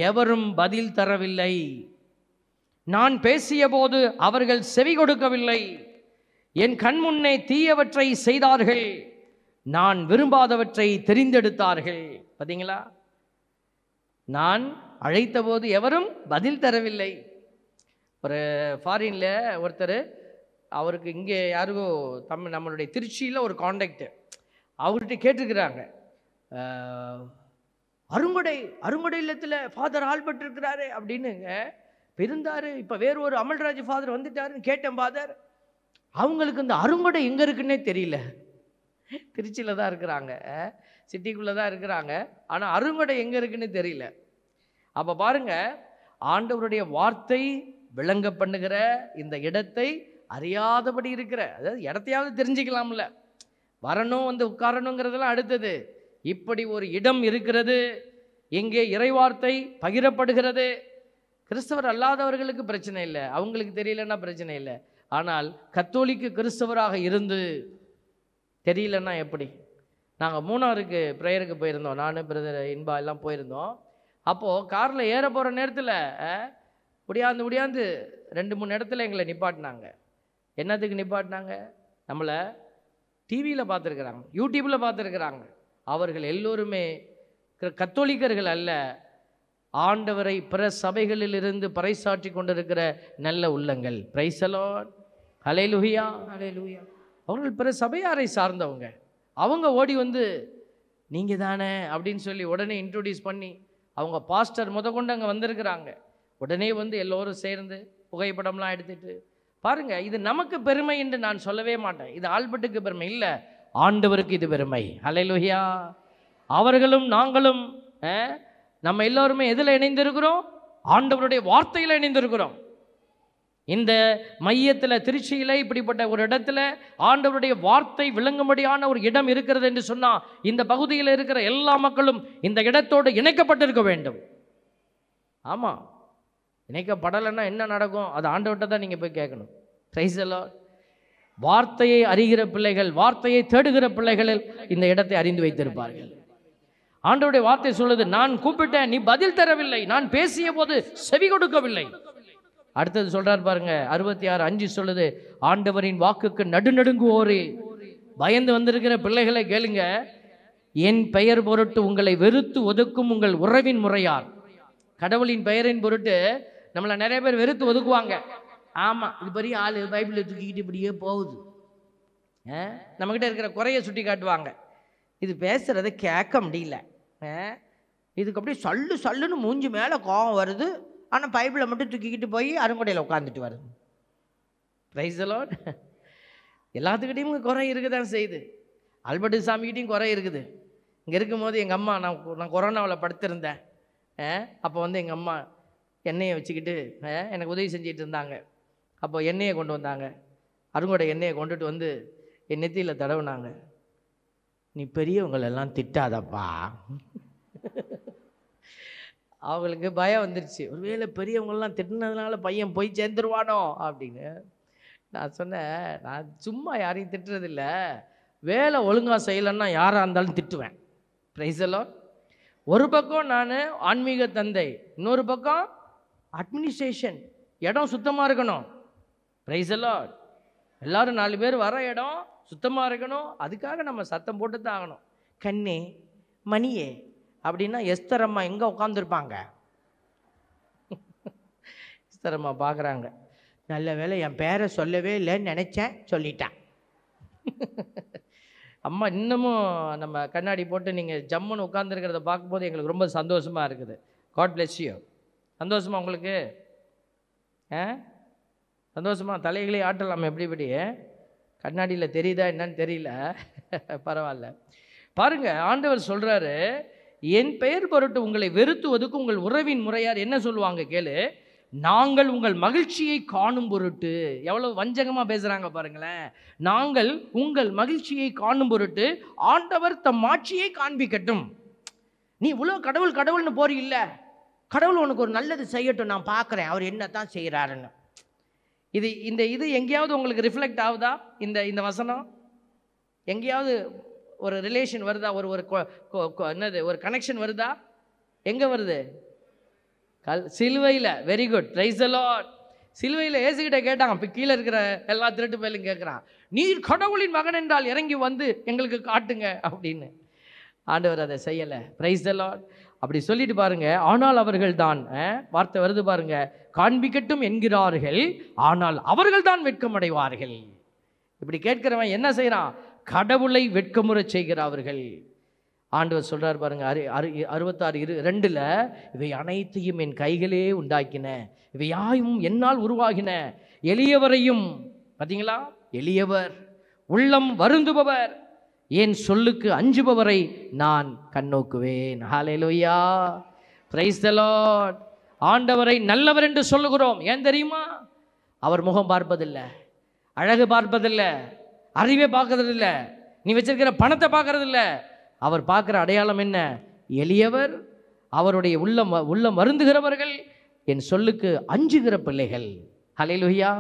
எவரும் பதில் தரவில்லை, நான் பேசிய போது அவர்கள் செவி கொடுக்கவில்லை, என் கண்முன்னே தீயவற்றை செய்தார்கள், நான் விரும்பாதவற்றை தெரிந்தெடுத்தார்கள். பார்த்தீங்களா, நான் அழைத்த போது எவரும் பதில் தரவில்லை. ஒரு ஃபாரின்ல ஒருத்தர், அவருக்கு இங்கே யாருக்கோ நம்மளுடைய திருச்சியில் ஒரு கான்டாக்டு, அவர்கிட்ட கேட்டிருக்கிறாங்க, அருங்கொடை இல்லத்தில் ஃபாதர் ஆல்பர்ட் இருக்கிறாரு அப்படின்னுங்க இருந்தார். இப்போ வேறு ஒரு அமல்ராஜ் ஃபாதர் வந்துட்டாருன்னு கேட்டேன் ஃபாதர். அவங்களுக்கு இந்த அருங்கொடை எங்கே இருக்குன்னே தெரியல. திருச்சியில் தான் இருக்கிறாங்க, சிட்டிக்குள்ளே தான் இருக்கிறாங்க, ஆனால் அருங்கொடை எங்கே இருக்குன்னு தெரியல. அப்போ பாருங்க, ஆண்டவருடைய வார்த்தை விளங்க பண்ணுகிற இந்த இடத்தை அறியாதபடி இருக்கிற, அதாவது இடத்தையாவது தெரிஞ்சுக்கலாம்ல, வரணும் வந்து உட்காரணுங்கிறதெல்லாம் அடுத்தது. இப்படி ஒரு இடம் இருக்கிறது, எங்கே இறைவார்த்தை பகிரப்படுகிறது. கிறிஸ்தவர் அல்லாதவர்களுக்கு பிரச்சனை இல்லை, அவங்களுக்கு தெரியலன்னா பிரச்சனை இல்லை. ஆனால் கத்தோலிக்க கிறிஸ்தவராக இருந்து தெரியலன்னா எப்படி? நாங்கள் மூணாருக்கு ப்ரேயருக்கு போயிருந்தோம், நான் பிரதர் இன்பா எல்லாம் போயிருந்தோம். அப்போது காரில் ஏற போகிற நேரத்தில் முடியாந்து 2-3 இடத்துல எங்களை நிப்பாட்டினாங்க. என்னத்துக்கு நிப்பாட்டினாங்க? நம்மளை டிவியில் பார்த்துருக்குறாங்க, யூடியூப்பில் பார்த்துருக்குறாங்க. அவர்கள் எல்லோருமே கத்தோலிக்கர்கள் அல்ல, ஆண்டவரை பிற சபைகளிலிருந்து பறைசாற்றி கொண்டிருக்கிற நல்ல உள்ளங்கள். பிரைஸ் தி லார்ட், ஹல்லேலூயா, ஹல்லேலூயா. அவர்கள் பிற சபையாரை சார்ந்தவங்க. அவங்க ஓடி வந்து நீங்கள் தானே அப்படின்னு சொல்லி உடனே இன்ட்ரோடியூஸ் பண்ணி, அவங்க பாஸ்டர் கொண்டு அங்கே வந்திருக்கிறாங்க. உடனே வந்து எல்லோரும் சேர்ந்து புகைப்படம்லாம் எடுத்துட்டு பாருங்க. இது நமக்கு பெருமை என்று நான் சொல்லவே மாட்டேன். இது ஆல்பர்ட்டுக்கு பெருமை இல்லை, ஆண்டவருக்கு இது பெருமை. ஹல்லேலூயா. அவர்களும் நாங்களும் நம்ம எல்லோருமே எதில் இணைந்திருக்கிறோம்? ஆண்டவருடைய வார்த்தையில் இணைந்திருக்கிறோம். இந்த மையத்தில், திருச்சியில் இப்படிப்பட்ட ஒரு இடத்துல ஆண்டவருடைய வார்த்தை விளங்கும்படியான ஒரு இடம் இருக்கிறது என்று சொன்னால், இந்த பகுதியில் இருக்கிற எல்லா மக்களும் இந்த இடத்தோடு இணைக்கப்பட்டிருக்க வேண்டும். ஆமாம், இணைக்கப்படலைன்னா என்ன நடக்கும்? அது ஆண்டவர்கிட்ட தான் நீங்கள் போய் கேட்கணும். Price the Lord. வார்த்தையை அறிகிற பிள்ளைகள், வார்த்தையை தேடுகிற பிள்ளைகளில் இந்த இடத்தை அறிந்து வைத்திருப்பார்கள். ஆண்டவருடைய வார்த்தை சொல்லுது, நான் கூப்பிட்டேன், நீ பதில் தரவில்லை, நான் பேசிய போது செவி கொடுக்கவில்லை. அடுத்தது சொல்றார் பாருங்க, 66:5 சொல்லுது, ஆண்டவரின் வாக்குக்கு நடுநடுங்குவோரே, பயந்து வந்திருக்கிற பிள்ளைகளை கேளுங்க, என் பெயர் பொருட்டு உங்களை வெறுத்து ஒதுக்கும் உங்கள் உறவின் முறையார். கடவுளின் பெயரின் பொருட்டு நம்மளை நிறைய பேர் வெறுத்து ஒதுக்குவாங்க. ஆமாம், இது பெரிய ஆள், பைபிளை தூக்கிக்கிட்டு இப்படியே போகுது. நம்மக்கிட்ட இருக்கிற குறைய சுட்டி காட்டுவாங்க. இது பேசுகிறத கேட்க முடியல, இதுக்கு அப்படியே சல்லு சல்லுன்னு மூஞ்சி மேலே கோபம் வருது, ஆனால் பைபிளை மட்டும் தூக்கிக்கிட்டு போய் அருங்கொடையில் உட்காந்துட்டு வருது. Praise the lord. எல்லாத்துக்கிட்டையும் குறை இருக்க தான் செய்யுது. ஆல்பர்ட் சாமிக்கிட்டையும் குறை இருக்குது. இங்கே இருக்கும்போது எங்கள் அம்மா, நான் கொரோனாவில் படுத்திருந்தேன். அப்போ வந்து எங்கள் அம்மா எண்ணெயை வச்சுக்கிட்டு எனக்கு உதவி செஞ்சிட்டு இருந்தாங்க. அப்போ எண்ணெயை கொண்டு வந்தாங்க, அருங்கொடை எண்ணெயை கொண்டுட்டு வந்து என் நெத்தியில் தடவுனாங்க. நீ பெரியவங்களெல்லாம் திட்டாதப்பா. அவங்களுக்கு பயம் வந்துருச்சு, ஒருவேளை பெரியவங்களெலாம் திட்டினதுனால பையன் போய் சேர்ந்துருவானோ அப்படின்னு. நான் சொன்னேன், நான் சும்மா யாரையும் திட்டுறதில்ல, வேலை ஒழுங்காக செய்யலைன்னா யாராக இருந்தாலும் திட்டுவேன். Price the Lord. ஒரு பக்கம் நான் ஆன்மீக தந்தை, இன்னொரு பக்கம் அட்மினிஸ்ட்ரேஷன். இடம் சுத்தமாக இருக்கணும். Price the Lord. எல்லாரும் 4 பேர் வர இடம் சுத்தமாக இருக்கணும். அதுக்காக நம்ம சத்தம் போட்டு தான் ஆகணும். கண்ணே மணியே அப்படின்னா எஸ்தர் அம்மா எங்கே உட்காந்துருப்பாங்க? எஸ்தர் அம்மா பார்க்குறாங்க, நல்ல வேலை என் பேரை சொல்லவே இல்லைன்னு நினச்சேன், சொல்லிட்டேன். அம்மா இன்னமும் நம்ம கண்ணாடி போட்டு நீங்கள் ஜம்முன்னு உட்காந்துருக்கிறத பார்க்கும்போது எங்களுக்கு ரொம்ப சந்தோஷமாக இருக்குது. God bless you. சந்தோஷமா உங்களுக்கு? சந்தோஷமா? தலைகளே ஆட்டலாம் எப்படி கண்ணாடியில் தெரியுதா என்னன்னு தெரியல, பரவாயில்ல. பாருங்க, ஆண்டவர் சொல்கிறாரு, என் பெயர் பொருட்டு உங்களை வெறுத்து ஒதுக்கும் உங்கள் உறவின் முறையார் என்ன சொல்லுவாங்க கேளு, நாங்கள் உங்கள் மகிழ்ச்சியை காணும் பொருட்டு. எவ்வளவு வஞ்சகமாக பேசுகிறாங்க பாருங்களேன். நாங்கள் உங்கள் மகிழ்ச்சியை காணும் பொருட்டு ஆண்டவர் தம் ஆட்சியை காண்பிக்கட்டும். நீ இவ்வளோ கடவுள் கடவுள்னு போறீ இல்லை, கடவுள் உனக்கு ஒரு நல்லது செய்யட்டும், நான் பார்க்குறேன் அவர் என்ன தான் செய்கிறாருன்னு. இது எங்கேயாவது உங்களுக்கு ரிஃப்ளெக்ட் ஆகுதா? இந்த வசனம் எங்கேயாவது ஒரு ரிலேஷன் வருதா? என்னது, ஒரு கனெக்ஷன் வருதா? எங்கே வருது? சிலுவையில். Very good, price the Lord. சிலுவையில் இயேசுகிட்ட கேட்டாங்க, இப்போ கீழே இருக்கிற எல்லா திருட்டு பேரும் கேட்குறான், நீர் கடவுளின் மகன் என்றால் இறங்கி வந்து எங்களுக்கு காட்டுங்க அப்படின்னு. ஆண்டவர் அதை செய்யலை. Price the Lord. அப்படி சொல்லிட்டு பாருங்க, ஆனால் அவர்கள் தான், வார்த்தை வருது பாருங்க, காண்பிக்கட்டும் என்கிறார்கள், ஆனால் அவர்கள் தான் வெட்கமடைவார்கள். இப்படி கேட்கிறவன் என்ன செய்யறான்? கடவுளை வெட்கமுற செய்கிறார்கள். ஆண்டவர் சொல்றார் பாருங்க, 66:2 இவை அனைத்தையும் என் கைகளே உண்டாக்கின, இவை யாயும் என்னால் உருவாகின, எளியவரையும், பார்த்தீங்களா, எளியவர், உள்ளம் வருந்துபவர், என் சொல்லுக்கு அஞ்சுபவரை நான் கண்ணோக்குவேன். ஹல்லேலூயா, பிரைஸ் தி லார்ட். ஆண்டவரை நல்லவர் என்று சொல்லுகிறோம். ஏன் தெரியுமா? அவர் முகம் பார்ப்பதில்லை, அழகு பார்ப்பதில்லை, அறிவை பார்க்கறதில்ல, நீ வச்சிருக்கிற பணத்தை பார்க்கறதில்ல. அவர் பார்க்குற அடையாளம் என்ன? எளியவர், அவருடைய உள்ளம் வருந்துகிறவர்கள், என் சொல்லுக்கு அஞ்சுகிற பிள்ளைகள். ஹல்லேலூயா.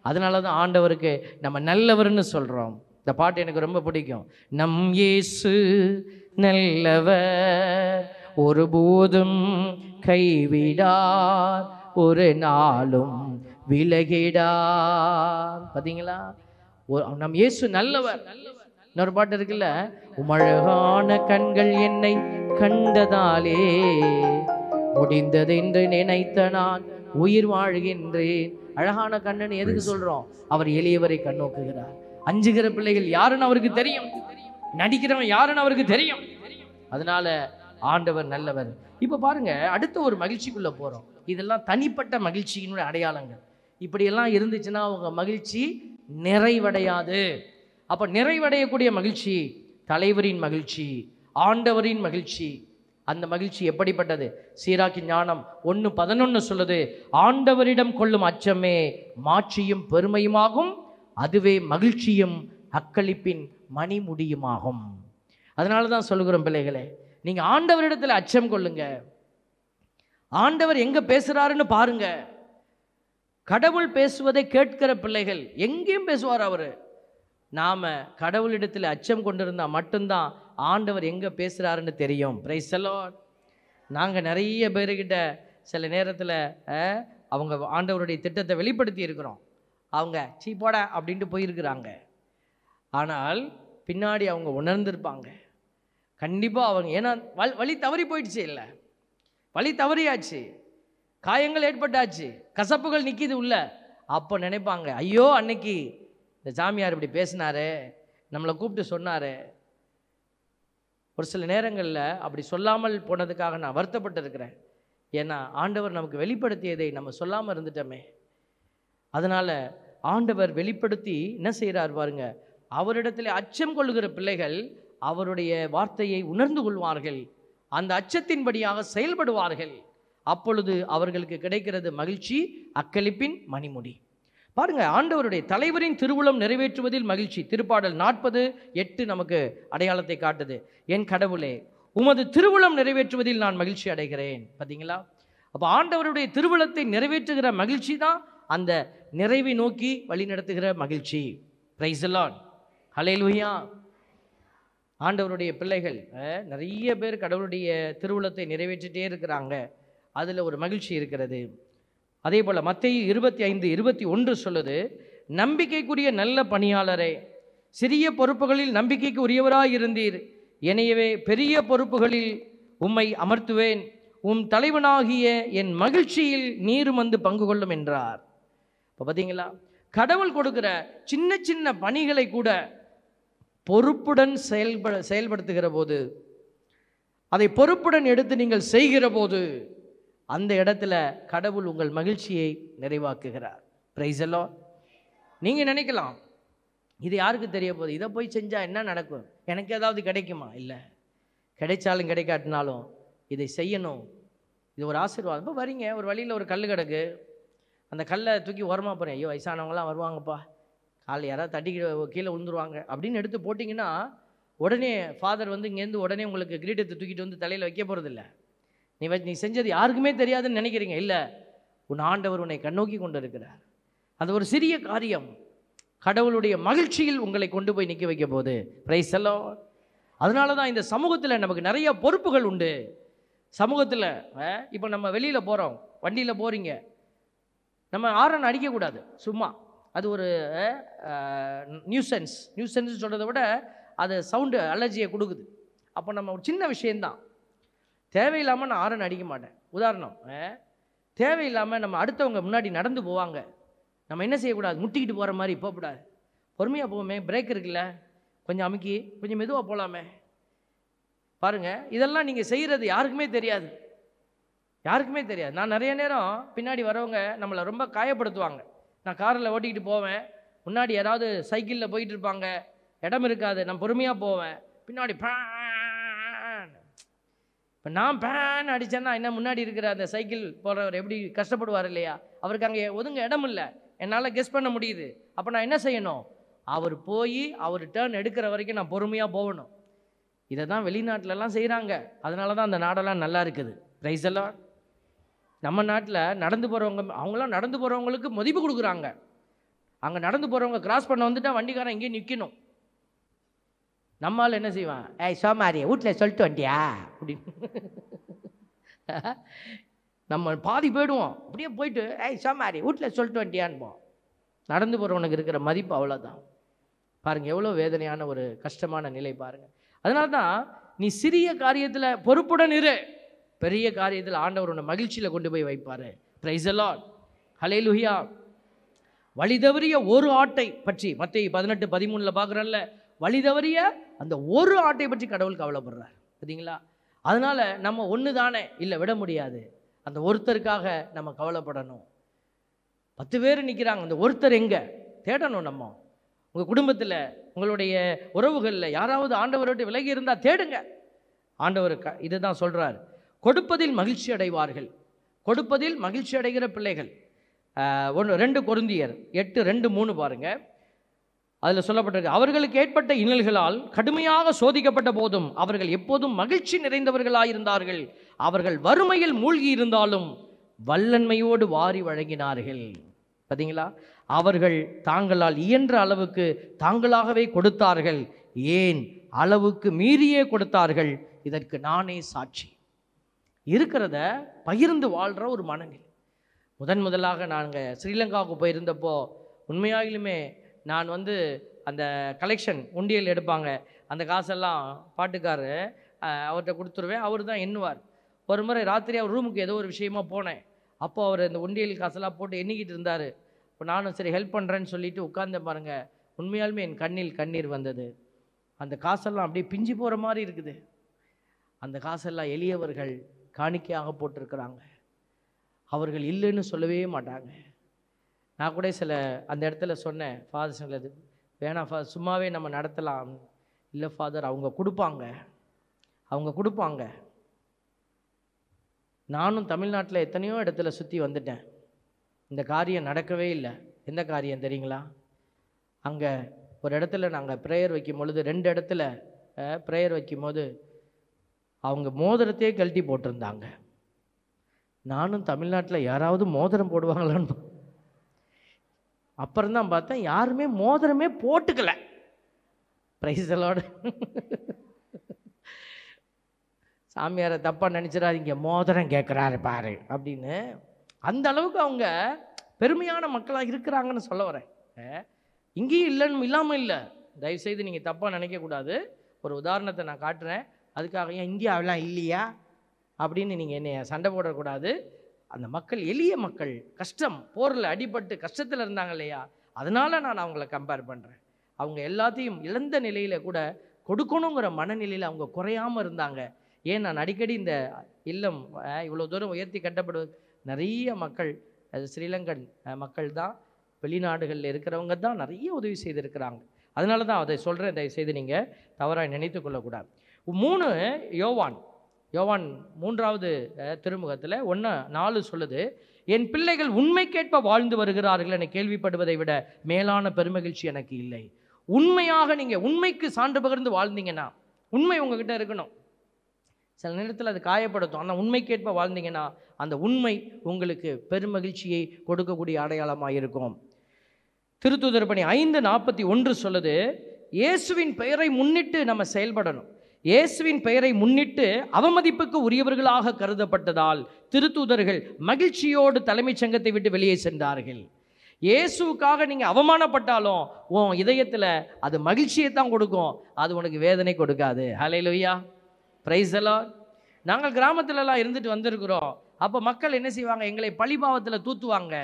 அதனால தான் ஆண்டவருக்கு நம்ம நல்லவர்னு சொல்கிறோம். இந்த பாட்டு எனக்கு ரொம்ப பிடிக்கும். நம் இயேசு நல்லவர், ஒருபோதும் கைவிடார், ஒரு நாளும் விலகிடார். பார்த்தீங்களா? நம் இயேசு நல்லவர். இன்னொரு பாட்டு இருக்குல்ல, உமழகான கண்கள் என்னை கண்டதாலே முடிந்ததென்று நினைத்த நான் உயிர் வாழ்கின்றேன். அழகான கண்ணன் எதுக்கு சொல்றோம்? அவர் எளியவரை கண்ணோக்குகிறார். அஞ்சுகிற பிள்ளைகள் யாருன்னு அவருக்கு தெரியும், நடிக்கிறவன் யாருன்னு அவருக்கு தெரியும். அதனால ஆண்டவர் நல்லவர். இப்ப பாருங்க, அடுத்த ஒரு மகிழ்ச்சிக்குள்ள போறோம். இதெல்லாம் தனிப்பட்ட மகிழ்ச்சியினுடைய அடையாளங்கள். இப்படியெல்லாம் இருந்துச்சுன்னா உங்க மகிழ்ச்சி நிறைவடையாது. அப்ப நிறைவடையக்கூடிய மகிழ்ச்சி தலைவரின் மகிழ்ச்சி, ஆண்டவரின் மகிழ்ச்சி. அந்த மகிழ்ச்சி எப்படிப்பட்டது? சீராக்கி ஞானம் 1:11 சொல்லுது, ஆண்டவரிடம் கொள்ளும் அச்சமே மாட்சியும் பெருமையுமாகும், அதுவே மகிழ்ச்சியும் அக்களிப்பின் மணிமுடியுமாகும். அதனால தான் சொல்லுகிறோம் பிள்ளைகளே, நீங்க ஆண்டவரிடத்துல அச்சம் கொள்ளுங்க. ஆண்டவர் எங்க பேசுறாருன்னு பாருங்க. கடவுள் பேசுவதை கேட்கிற பிள்ளைகள் எங்கேயும் பேசுவார் அவரு. நாம கடவுளிடத்தில் அச்சம் கொண்டிருந்தா மட்டும்தான் ஆண்டவர் எங்க பேசுறாருன்னு தெரியும். Price the Lord. நாங்க நிறைய பேருக்கிட்ட சில நேரத்தில் அவங்க ஆண்டவருடைய திட்டத்தை வெளிப்படுத்தி இருக்கிறோம். அவங்க சீப்போட அப்படின்ட்டு போயிருக்கிறாங்க. ஆனால் பின்னாடி அவங்க உணர்ந்திருப்பாங்க கண்டிப்பாக. அவங்க ஏன்னா வழி தவறி போயிடுச்சு, இல்லை வழி தவறியாச்சு, காயங்கள் ஏற்பட்டாச்சு, கசப்புகள் நிற்கிது உள்ள. அப்போ நினைப்பாங்க, ஐயோ அன்னைக்கு இந்த சாமியார் இப்படி பேசினாரு, நம்மளை கூப்பிட்டு சொன்னார். ஒரு சில நேரங்களில் அப்படி சொல்லாமல் போனதுக்காக நான் வருத்தப்பட்டு இருக்கிறேன். ஏன்னா ஆண்டவர் நமக்கு வெளிப்படுத்தியதை நம்ம சொல்லாமல் இருந்துட்டோமே. அதனால் ஆண்டவர் வெளிப்படுத்தி என்ன செய்கிறார் பாருங்க, அவரிடத்தில் அச்சம் கொள்ளுகிற பிள்ளைகள் அவருடைய வார்த்தையை உணர்ந்து கொள்வார்கள், அந்த அச்சத்தின்படியாக செயல்படுவார்கள். அப்பொழுது அவர்களுக்கு கிடைக்கிறது மகிழ்ச்சி, அக்களிப்பின் மணிமுடி. பாருங்க, ஆண்டவருடைய தலைவரின் திருவுளம் நிறைவேற்றுவதில் மகிழ்ச்சி. திருப்பாடல் 40:8 நமக்கு அடையாளத்தை காட்டுது. என் கடவுளே, உமது திருவுளம் நிறைவேற்றுவதில் நான் மகிழ்ச்சி அடைகிறேன். பார்த்தீங்களா? அப்போ ஆண்டவருடைய திருவுளத்தை நிறைவேற்றுகிற மகிழ்ச்சி தான் அந்த நிறைவை நோக்கி வழி நடத்துகிற மகிழ்ச்சி. Praise the lord. ஹல்லேலூயா. ஆண்டவருடைய பிள்ளைகள் நிறைய பேர் கடவுளுடைய திருவுளத்தை நிறைவேற்றிட்டே இருக்கிறாங்க. அதில் ஒரு மகிழ்ச்சி இருக்கிறது. அதே போல் மத்தேயு 25:21 சொல்லுது, நம்பிக்கைக்குரிய நல்ல பணியாளரே, சிறிய பொறுப்புகளில் நம்பிக்கைக்கு உரியவராய் இருந்தீர், எனவே பெரிய பொறுப்புகளில் உம்மை அமர்த்துவேன், உம் தலைவனாகிய என் மகிழ்ச்சியில் நீரும் வந்து பங்கு கொள்ளும் என்றார். இப்போ பார்த்தீங்களா, கடவுள் கொடுக்கிற சின்ன சின்ன பணிகளை கூட பொறுப்புடன் செயல்படுத்துகிற போது, அதை பொறுப்புடன் எடுத்து நீங்கள் செய்கிற போது, அந்த இடத்துல கடவுள் உங்கள் மகிழ்ச்சியை நிறைவாக்குகிறார். Price the Lord. நீங்கள் நினைக்கலாம், இது யாருக்கு தெரிய போகுது, இதை போய் செஞ்சால் என்ன நடக்கும், எனக்கு ஏதாவது கிடைக்குமா? இல்லை, கிடைச்சாலும் கிடைக்காட்டினாலும் இதை செய்யணும். இது ஒரு ஆசீர்வாதம். இப்போ வரீங்க, ஒரு வழியில் ஒரு கல் கிடக்கு, அந்த கல்லை தூக்கி ஓரமாக போகிறேன், ஐயோ வயசானவங்களாம் வருவாங்கப்பா, காலையில் யாராவது தட்டி கீழே விழுந்துருவாங்க அப்படின்னு எடுத்து போட்டிங்கன்னா, உடனே ஃபாதர் வந்து இங்கேருந்து உடனே உங்களுக்கு கிரீடத்தை தூக்கிட்டு வந்து தலையில் வைக்க போகிறதில்ல. நீ செஞ்சது யாருக்குமே தெரியாதுன்னு நினைக்கிறீங்க. இல்லை, உன் ஆண்டவர் உன்னை கண்ணோக்கி கொண்டு இருக்கிறார். அது ஒரு சிறிய காரியம் கடவுளுடைய மகிழ்ச்சியில் உங்களை கொண்டு போய் நிற்க வைக்க போகுது. Price the Lord. அதனால தான் இந்த சமூகத்தில் நமக்கு நிறைய பொறுப்புகள் உண்டு. சமூகத்தில் இப்போ நம்ம வெளியில் போகிறோம், வண்டியில் போகிறீங்க, நம்ம ஆரன் அடிக்கக்கூடாது சும்மா. அது ஒரு நியூசன்ஸ் சொல்கிறத விட அது சவுண்டு அலர்ஜியை கொடுக்குது. அப்போ நம்ம ஒரு சின்ன விஷயந்தான், தேவையில்லாமல் நான் ஆரன் அடிக்க மாட்டேன். உதாரணம், தேவையில்லாமல் நம்ம அடுத்தவங்க முன்னாடி நடந்து போவாங்க, நம்ம என்ன செய்யக்கூடாது, முட்டிக்கிட்டு போகிற மாதிரி போகக்கூடாது. பொறுமையாக போவோமே, பிரேக் இருக்குல்ல, கொஞ்சம் அமுக்கி கொஞ்சம் மெதுவாக போகலாமே. பாருங்கள், இதெல்லாம் நீங்கள் செய்கிறது யாருக்குமே தெரியாது, யாருக்குமே தெரியாது. நான் நிறைய நேரம் பின்னாடி வரவங்க நம்மளை ரொம்ப காயப்படுத்துவாங்க. நான் காரில் ஓட்டிக்கிட்டு போவேன், முன்னாடி யாராவது சைக்கிளில் போயிட்டு இருப்பாங்க, இடம் இருக்காது, நான் பொறுமையாக போவேன், பின்னாடி பேன். இப்போ நான் பேன் அடித்தேன்னா என்ன, முன்னாடி இருக்கிற அந்த சைக்கிள் போகிறவர் எப்படி கஷ்டப்படுவார் இல்லையா? அவருக்கு அங்கே ஒதுங்க இடம் இல்லை, என்னால் கெஸ் பண்ண முடியுது. அப்போ நான் என்ன செய்யணும், அவர் போய் அவர் டேர்ன் எடுக்கிற வரைக்கும் நான் பொறுமையாக போகணும். இதை தான் வெளிநாட்டிலலாம் செய்கிறாங்க. அதனால தான் அந்த நாடெல்லாம் நல்லா இருக்குது. Price the Lord. நம்ம நாட்டில் நடந்து போகிறவங்க, அவங்களாம் நடந்து போகிறவங்களுக்கு மதிப்பு கொடுக்குறாங்க. அங்கே நடந்து போகிறவங்க கிராஸ் பண்ண வந்துட்டால் வண்டிக்காரன் இங்கேயே நிற்கணும். நம்மால் என்ன செய்வான், ஏய் சோமாரி வீட்டில் சொல்லிட்டு வண்டியா அப்படின்னு. நம்ம பாதி போயிடுவோம். அப்படியே போயிட்டு ஏய் சோமாரி வீட்டில் சொல்லிட்டு வந்துட்டியான்போம். நடந்து போகிறவனுக்கு இருக்கிற மதிப்பு அவ்வளோதான். பாருங்கள் எவ்வளோ வேதனையான ஒரு கஷ்டமான நிலை பாருங்கள். அதனால தான் நீ சிறிய காரியத்தில் பொறுப்புடன் இரு, பெரிய காரியத்தில் ஆண்டவர் உன்னை மகிழ்ச்சியில் கொண்டு போய் வைப்பார். பிரைஸ் தி லார்ட், ஹல்லேலூயா. வழி தவறிய ஒரு ஆட்டை பற்றி மத்தேயு 18:13 பார்க்குறோம்ல, வழி தவறிய அந்த ஒரு ஆட்டை பற்றி கடவுள் கவலைப்படுறார் பார்த்தீங்களா. அதனால் நம்ம ஒன்று தானே, இல்லை விட முடியாது, அந்த ஒருத்தருக்காக நம்ம கவலைப்படணும். 10 பேர் நிற்கிறாங்க, அந்த ஒருத்தர் எங்கே தேடணும். நம்ம உங்கள் குடும்பத்தில் உங்களுடைய உறவுகளில் யாராவது ஆண்டவரை விட்டு விலகி இருந்தால் தேடுங்க. ஆண்டவர் இதுதான் சொல்கிறார், கொடுப்பதில் மகிழ்ச்சி அடைவார்கள். கொடுப்பதில் மகிழ்ச்சி அடைகிற பிள்ளைகள். 2 கொரிந்தியர் 8:2-3 பாருங்கள். அதில் சொல்லப்பட்டிருக்கு, அவர்களுக்கு ஏற்பட்ட இன்னல்களால் கடுமையாக சோதிக்கப்பட்ட போதும் அவர்கள் எப்போதும் மகிழ்ச்சி நிறைந்தவர்களாயிருந்தார்கள். அவர்கள் வறுமையில் மூழ்கி இருந்தாலும் வல்லன்மையோடு வாரி வழங்கினார்கள். பார்த்தீங்களா, அவர்கள் தாங்களால் இயன்ற அளவுக்கு தாங்களாகவே கொடுத்தார்கள், ஏன் அளவுக்கு மீறியே கொடுத்தார்கள், இதற்கு நானே சாட்சி. இருக்கிறத பகிர்ந்து வாழ்கிற ஒரு மனநிலை. முதலாக நாங்கள் ஸ்ரீலங்காவுக்கு போயிருந்தப்போ உண்மையாகிலுமே நான் அந்த கலெக்ஷன் உண்டியல் எடுப்பாங்க, அந்த காசெல்லாம் பாட்டுக்காரர் அவர்கிட்ட கொடுத்துருவேன், அவர் தான் எண்ணுவார். ஒரு முறை ராத்திரி அவர் ரூமுக்கு ஏதோ ஒரு விஷயமா போனேன். அப்போது அவர் இந்த உண்டியல் காசெல்லாம் போட்டு எண்ணிக்கிட்டு இருந்தார். இப்போ நானும் சரி ஹெல்ப் பண்ணுறேன்னு சொல்லிட்டு உட்கார்ந்த பாருங்கள், உண்மையாலுமே என் கண்ணில் கண்ணீர் வந்தது. அந்த காசெல்லாம் அப்படியே பிஞ்சு போகிற மாதிரி இருக்குது. அந்த காசெல்லாம் எளியவர்கள் காணிக்கையாக போட்டிருக்கிறாங்க. அவர்கள் இல்லைன்னு சொல்லவே மாட்டாங்க. நான் கூட சில அந்த இடத்துல சொன்னேன், ஃபாதர் அது வேணாம் ஃபாதர், சும்மாவே நம்ம நடத்தலாம். இல்லை ஃபாதர், அவங்க கொடுப்பாங்க. நானும் தமிழ்நாட்டில் எத்தனையோ இடத்துல சுற்றி வந்துட்டேன், இந்த காரியம் நடக்கவே இல்லை. எந்த காரியம் தெரியுங்களா? அங்கே ஒரு இடத்துல நாங்கள் ப்ரேயர் வைக்கும் பொழுது 2 இடத்துல ப்ரேயர் வைக்கும் போது அவங்க மோதிரத்தையே கழட்டி போட்டிருந்தாங்க. நானும் தமிழ்நாட்டில் யாராவது மோதிரம் போடுவாங்களான்னு அப்புறம்தான் பார்த்தேன், யாருமே மோதிரமே போட்டுக்கல. Price the Lord. சாமியாரை தப்பாக நினச்சிடாதீங்க, மோதிரம் கேட்குறாரு பாரு அப்படின்னு. அந்த அளவுக்கு அவங்க பெருமையான மக்களாக இருக்கிறாங்கன்னு சொல்ல வரேன். இங்கேயும் இல்லைன்னு இல்லாமல் இல்லை, தயவுசெய்து நீங்கள் தப்பாக நினைக்கக்கூடாது. ஒரு உதாரணத்தை நான் காட்டுறேன், அதுக்காக ஏன் இந்தியாவெல்லாம் இல்லையா அப்படின்னு நீங்கள் என்னை சண்டை போடக்கூடாது. அந்த மக்கள் எளிய மக்கள், கஷ்டம் போரில் அடிபட்டு கஷ்டத்தில் இருந்தாங்க இல்லையா, அதனால் நான் அவங்கள கம்பேர் பண்ணுறேன். அவங்க எல்லாத்தையும் இழந்த நிலையில் கூட கொடுக்கணுங்கிற மனநிலையில் அவங்க குறையாமல் இருந்தாங்க. ஏன் நான் அடிக்கடி இந்த இல்லம் இவ்வளோ தூரம் உயர்த்தி கட்டப்படுவது நிறைய மக்கள், அது ஸ்ரீலங்கன் மக்கள் தான், வெளிநாடுகளில் இருக்கிறவங்க தான் நிறைய உதவி செய்திருக்கிறாங்க. அதனால தான் அதை சொல்கிறேன், தயவுசெய்து நீங்கள் தவறாக நினைத்து கொள்ளக்கூடாது. 3 யோவான் 3வது திருமுகத்தில் 1:4 சொல்லுது, என் பிள்ளைகள் உண்மைக்கேற்ப வாழ்ந்து வருகிறார்கள் என கேள்விப்படுவதை விட மேலான பெருமகிழ்ச்சி எனக்கு இல்லை. உண்மையாக நீங்கள் உண்மைக்கு சான்று பகிர்ந்து வாழ்ந்தீங்கன்னா, உண்மை உங்ககிட்ட இருக்கணும். சில நேரத்தில் அது காயப்படுத்தும், ஆனால் உண்மைக்கேற்ப வாழ்ந்தீங்கன்னா அந்த உண்மை உங்களுக்கு பெருமகிழ்ச்சியை கொடுக்கக்கூடிய அடையாளமாக இருக்கும். திருத்தூதர் பணி 5:41 சொல்லுது, இயேசுவின் பெயரை முன்னிட்டு நம்ம செயல்படணும். இயேசுவின் பெயரை முன்னிட்டு அவமதிப்புக்கு உரியவர்களாக கருதப்பட்டதால் திருத்தூதர்கள் மகிழ்ச்சியோடு தலைமைச் சங்கத்தை விட்டு வெளியே சென்றார்கள். இயேசுக்காக நீங்கள் அவமானப்பட்டாலும் உன் இதயத்தில் அது மகிழ்ச்சியை தான் கொடுக்கும், அது உனக்கு வேதனை கொடுக்காது. ஹல்லேலூயா, பிரைஸ் தி லார்ட். நாங்கள் கிராமத்துலலாம் இருந்துட்டு வந்திருக்கிறோம். அப்போ மக்கள் என்ன செய்வாங்க, எங்களை பழிபாவத்தில் தூத்துவாங்க.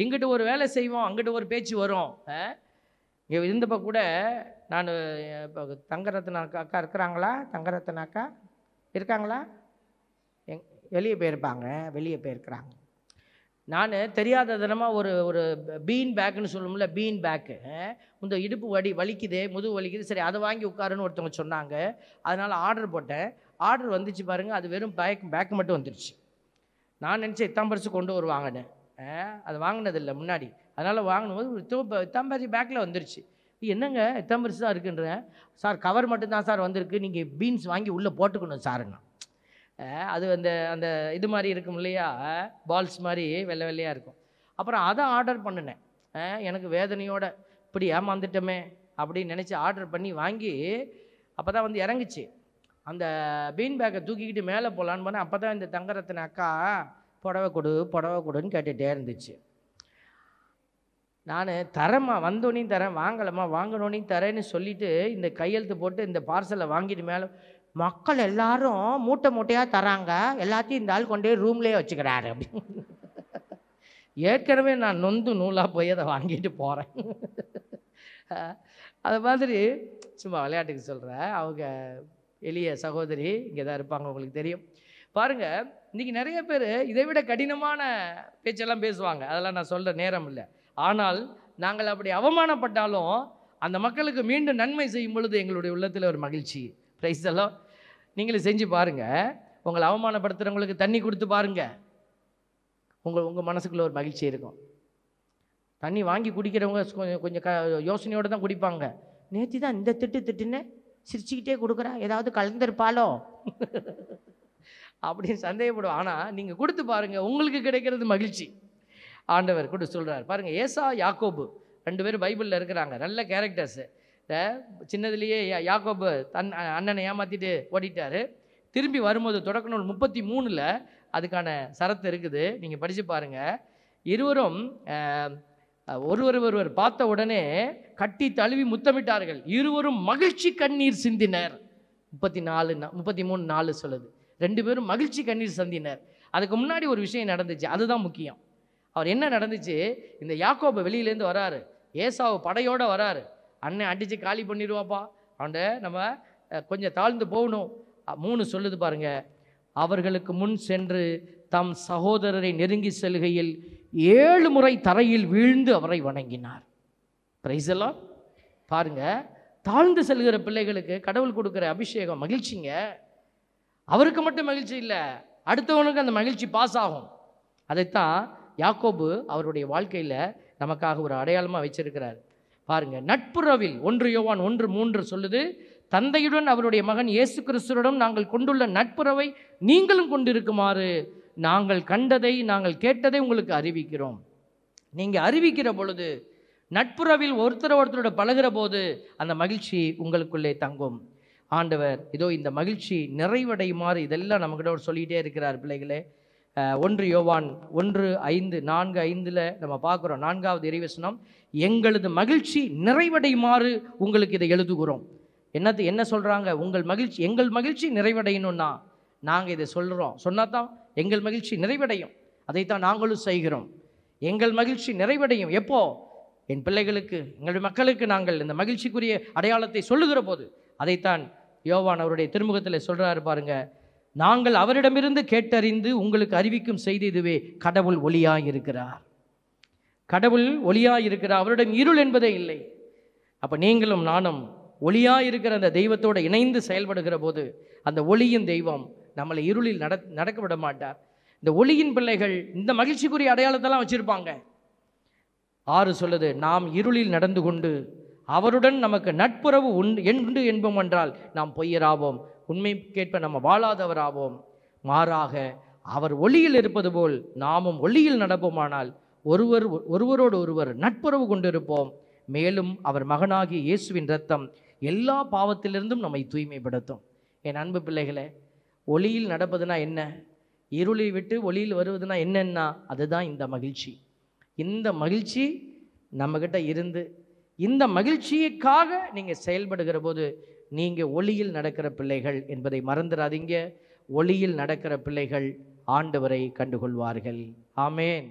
இங்கிட்டு ஒரு வேலை செய்வோம், அங்கிட்டு ஒரு பேச்சு வரும். இங்கே இருந்தப்போ கூட நான் இப்போ தங்கரத்ன அக்கா இருக்கிறாங்களா, தங்கரத்ன அக்கா இருக்காங்களா, வெளியே போயிருக்கிறாங்க. நான் தெரியாத தினமாக ஒரு பீன் பேக்குன்னு சொல்லுவோம்ல, பீன் பேக்கு, இந்த இடுப்பு வலிக்குது, முதுகு வலிக்குது, சரி அதை வாங்கி உட்காருன்னு ஒருத்தவங்க சொன்னாங்க. அதனால் ஆர்டர் போட்டேன். ஆர்டர் வந்துச்சு பாருங்கள், அது வெறும் பேக்கு மட்டும் வந்துடுச்சு. நான் நினச்சேன் இத்தாம்பரிசு கொண்டு வருவாங்கன்னு, அது வாங்கினதில்லை முன்னாடி. அதனால் வாங்கினபோது இத்தாம்பரிசி பேக்கில் வந்துருச்சு. என்னங்க இத்தாம்பரிசு தான் இருக்குன்றேன். சார் கவர் மட்டும்தான் சார் வந்திருக்கு, நீங்கள் பீன்ஸ் வாங்கி உள்ளே போட்டுக்கணும் சாருன்னா. அது அந்த இது மாதிரி இருக்கும் இல்லையா, பால்ஸ் மாதிரி வெள்ளை வெள்ளையாக இருக்கும். அப்புறம் அதை ஆர்டர் பண்ணினேன். எனக்கு வேதனையோட இப்படி ஏமாந்துட்டோமே அப்படின்னு நினச்சி ஆர்டர் பண்ணி வாங்கி அப்போ தான் இறங்குச்சு. அந்த பீன் பேக்கை தூக்கிக்கிட்டு மேலே போகலான்னு போனேன். அப்போ தான் இந்த தங்கரத்ன அக்கா புடவை கொடு புடவை கொடுன்னு கேட்டுகிட்டே இருந்துச்சு. நான் தரேம்மா, வந்தோனையும் தரேன், வாங்கலம்மா வாங்கணுன்னையும் தரேன்னு சொல்லிவிட்டு இந்த கையெழுத்து போட்டு இந்த பார்சலை வாங்கிட்டு மேலே மக்கள் எல்லாரும் மூட்டை மூட்டையாக தராங்க, எல்லாத்தையும் இந்த ஆள் கொண்டே ரூம்லேயே வச்சுக்கிறாரு அப்படின்னு. ஏற்கனவே நான் நொந்து நூலாக போய் அதை வாங்கிட்டு போகிறேன். அது மாதிரி சும்மா விளையாட்டுக்கு சொல்கிறேன். அவங்க எளிய சகோதரி இங்கே தான் இருப்பாங்க, உங்களுக்கு தெரியும். பாருங்கள், இன்றைக்கி நிறைய பேர் இதை விட கடினமான பேச்செல்லாம் பேசுவாங்க, அதெல்லாம் நான் சொல்கிற நேரம் இல்லை. ஆனால் நாங்கள் அப்படி அவமானப்பட்டாலும் அந்த மக்களுக்கு மீண்டும் நன்மை செய்யும் பொழுது எங்களுடைய உள்ளத்தில் ஒரு மகிழ்ச்சி. பிரைஸ் எல்லாம் நீங்களும் செஞ்சு பாருங்கள். உங்களை அவமானப்படுத்துகிறவங்களுக்கு தண்ணி கொடுத்து பாருங்கள், உங்கள் மனசுக்குள்ளே ஒரு மகிழ்ச்சி இருக்கும். தண்ணி வாங்கி குடிக்கிறவங்க கொஞ்சம் யோசனையோடு தான் குடிப்பாங்க. நேற்று தான் இந்த திட்டுன்னு சிரிச்சுக்கிட்டே கொடுக்குறா, ஏதாவது கலந்துருப்பாலோ அப்படின்னு சந்தேகப்படுவோம். ஆனால் நீங்கள் கொடுத்து பாருங்கள், உங்களுக்கு கிடைக்கிறது மகிழ்ச்சி. ஆண்டவர் கூட சொல்கிறார் பாருங்கள். ஏசா யாக்கோபு 2 பேரும் பைபிளில் இருக்கிறாங்க, நல்ல கேரக்டர்ஸு. சின்னதுலேயே யாக்கோபு தன் அண்ணனை ஏமாற்றிட்டு ஓடிட்டார். திரும்பி வரும்போது தொடக்க நூல் 33 அதுக்கான சரத்து இருக்குது, நீங்கள் படித்து பாருங்கள். இருவரும் ஒருவர் பார்த்த உடனே கட்டி தழுவி முத்தமிட்டார்கள், இருவரும் மகிழ்ச்சி கண்ணீர் சிந்தினர். 33:4 சொல்லுது. 2 பேரும் மகிழ்ச்சி கண்ணீர் சிந்தினர். அதுக்கு முன்னாடி ஒரு விஷயம் நடந்துச்சு, அதுதான் முக்கியம். அவர் என்ன நடந்துச்சு, இந்த யாக்கோபு வெளியிலேருந்து வராரு, ஏசாவு படையோடு வராரு. அண்ணன் அடித்து காலி பண்ணிடுவாப்பா, அவன்ட நம்ம கொஞ்சம் தாழ்ந்து போகணும். 3 சொல்லுது பாருங்க. அவர்களுக்கு முன் சென்று தம் சகோதரரை நெருங்கி செல்கையில் 7 முறை தரையில் வீழ்ந்து அவரை வணங்கினார். பிரைஸ் எல்லாம் பாருங்க. தாழ்ந்து செல்கிற பிள்ளைகளுக்கு கடவுள் கொடுக்குற அபிஷேகம் மகிழ்ச்சிங்க. அவருக்கு மட்டும் மகிழ்ச்சி இல்லை, அடுத்தவனுக்கு அந்த மகிழ்ச்சி பாஸ் ஆகும். அதைத்தான் யாக்கோபு அவருடைய வாழ்க்கையில் நமக்காக ஒரு அடையாளமாக வச்சிருக்கிறார். பாருங்க, நட்புறவில் 1 யோவான் 1:3 சொல்லுது, தந்தையுடன் அவருடைய மகன் இயேசு கிறிஸ்துவுடன் நாங்கள் கொண்டுள்ள நட்புறவை நீங்களும் கொண்டிருக்குமாறு நாங்கள் கண்டதை நாங்கள் கேட்டதை உங்களுக்கு அறிவிக்கிறோம். நீங்கள் அறிவிக்கிற பொழுது, நட்புறவில் ஒருத்தரோட பழகிற போது அந்த மகிழ்ச்சி உங்களுக்குள்ளே தங்கும். ஆண்டவர் இதோ இந்த மகிழ்ச்சி நிறைவடையுமாறு இதெல்லாம் நம்மக்கிட்ட சொல்லிகிட்டே இருக்கிறார். பிள்ளைகளே, 1 யோவான் 4:5 நம்ம பார்க்குறோம். 4வது இறைவசனம், எங்களது மகிழ்ச்சி நிறைவடையுமாறு உங்களுக்கு இதை எழுதுகிறோம். என்ன சொல்கிறாங்க, எங்கள் மகிழ்ச்சி நிறைவடையணும்னா நாங்கள் இதை சொல்கிறோம், சொன்னால் தான் எங்கள் மகிழ்ச்சி நிறைவடையும். அதைத்தான் நாங்களும் செய்கிறோம். எங்கள் மகிழ்ச்சி நிறைவடையும் எப்போ, என் பிள்ளைகளுக்கு, எங்களுடைய மக்களுக்கு நாங்கள் இந்த மகிழ்ச்சிக்குரிய அடையாளத்தை சொல்லுகிற போது. அதைத்தான் யோவான் அவருடைய திருமுகத்தில் சொல்கிறாரு பாருங்க. நாங்கள் அவரிடமிருந்து கேட்டறிந்து உங்களுக்கு அறிவிக்கும் செய்தி இதுவே, கடவுள் ஒளியாய் இருக்கிறார். கடவுள் ஒளியாய் இருக்கிறார், அவரிடம் இருள் என்பதே இல்லை. அப்போ நீங்களும் நானும் ஒளியாய் இருக்கிற அந்த தெய்வத்தோடு இணைந்து செயல்படுகிற போது அந்த ஒளியின் தெய்வம் நம்மளை இருளில் நடக்க விட மாட்டார். இந்த ஒளியின் பிள்ளைகள் இந்த மகிழ்ச்சிக்குரிய அடையாளத்தெல்லாம் வச்சுருப்பாங்க. 6 சொல்லுது, நாம் இருளில் நடந்து கொண்டு அவருடன் நமக்கு நட்புறவு உண்டு என்போம் என்றால் நாம் பொய்யராவோம், உண்மை கேட்ப நம்ம வாழாதவராவோம். மாறாக அவர் ஒளியில் இருப்பது போல் நாமும் ஒளியில் நடப்போமானால் ஒருவரோடு ஒருவர் நட்புறவு கொண்டிருப்போம். மேலும் அவர் மகனாகிய இயேசுவின் இரத்தம் எல்லா பாவத்திலிருந்தும் நம்மை தூய்மைப்படுத்தும். என் அன்பு பிள்ளைகளே, ஒளியில் நடப்பதுனா என்ன, இருளை விட்டு ஒளியில் வருவதுனா என்னன்னா அதுதான் இந்த மகிழ்ச்சி. இந்த மகிழ்ச்சி நம்மக்கிட்ட இருந்து இந்த மகிழ்ச்சிக்காக நீங்கள் செயல்படுகிற போது நீங்கள் ஒளியில் நடக்கிற பிள்ளைகள் என்பதை மறந்துடாதீங்க. ஒளியில் நடக்கிற பிள்ளைகள் ஆண்டவரை கண்டுகொள்வார்கள். ஆமேன்.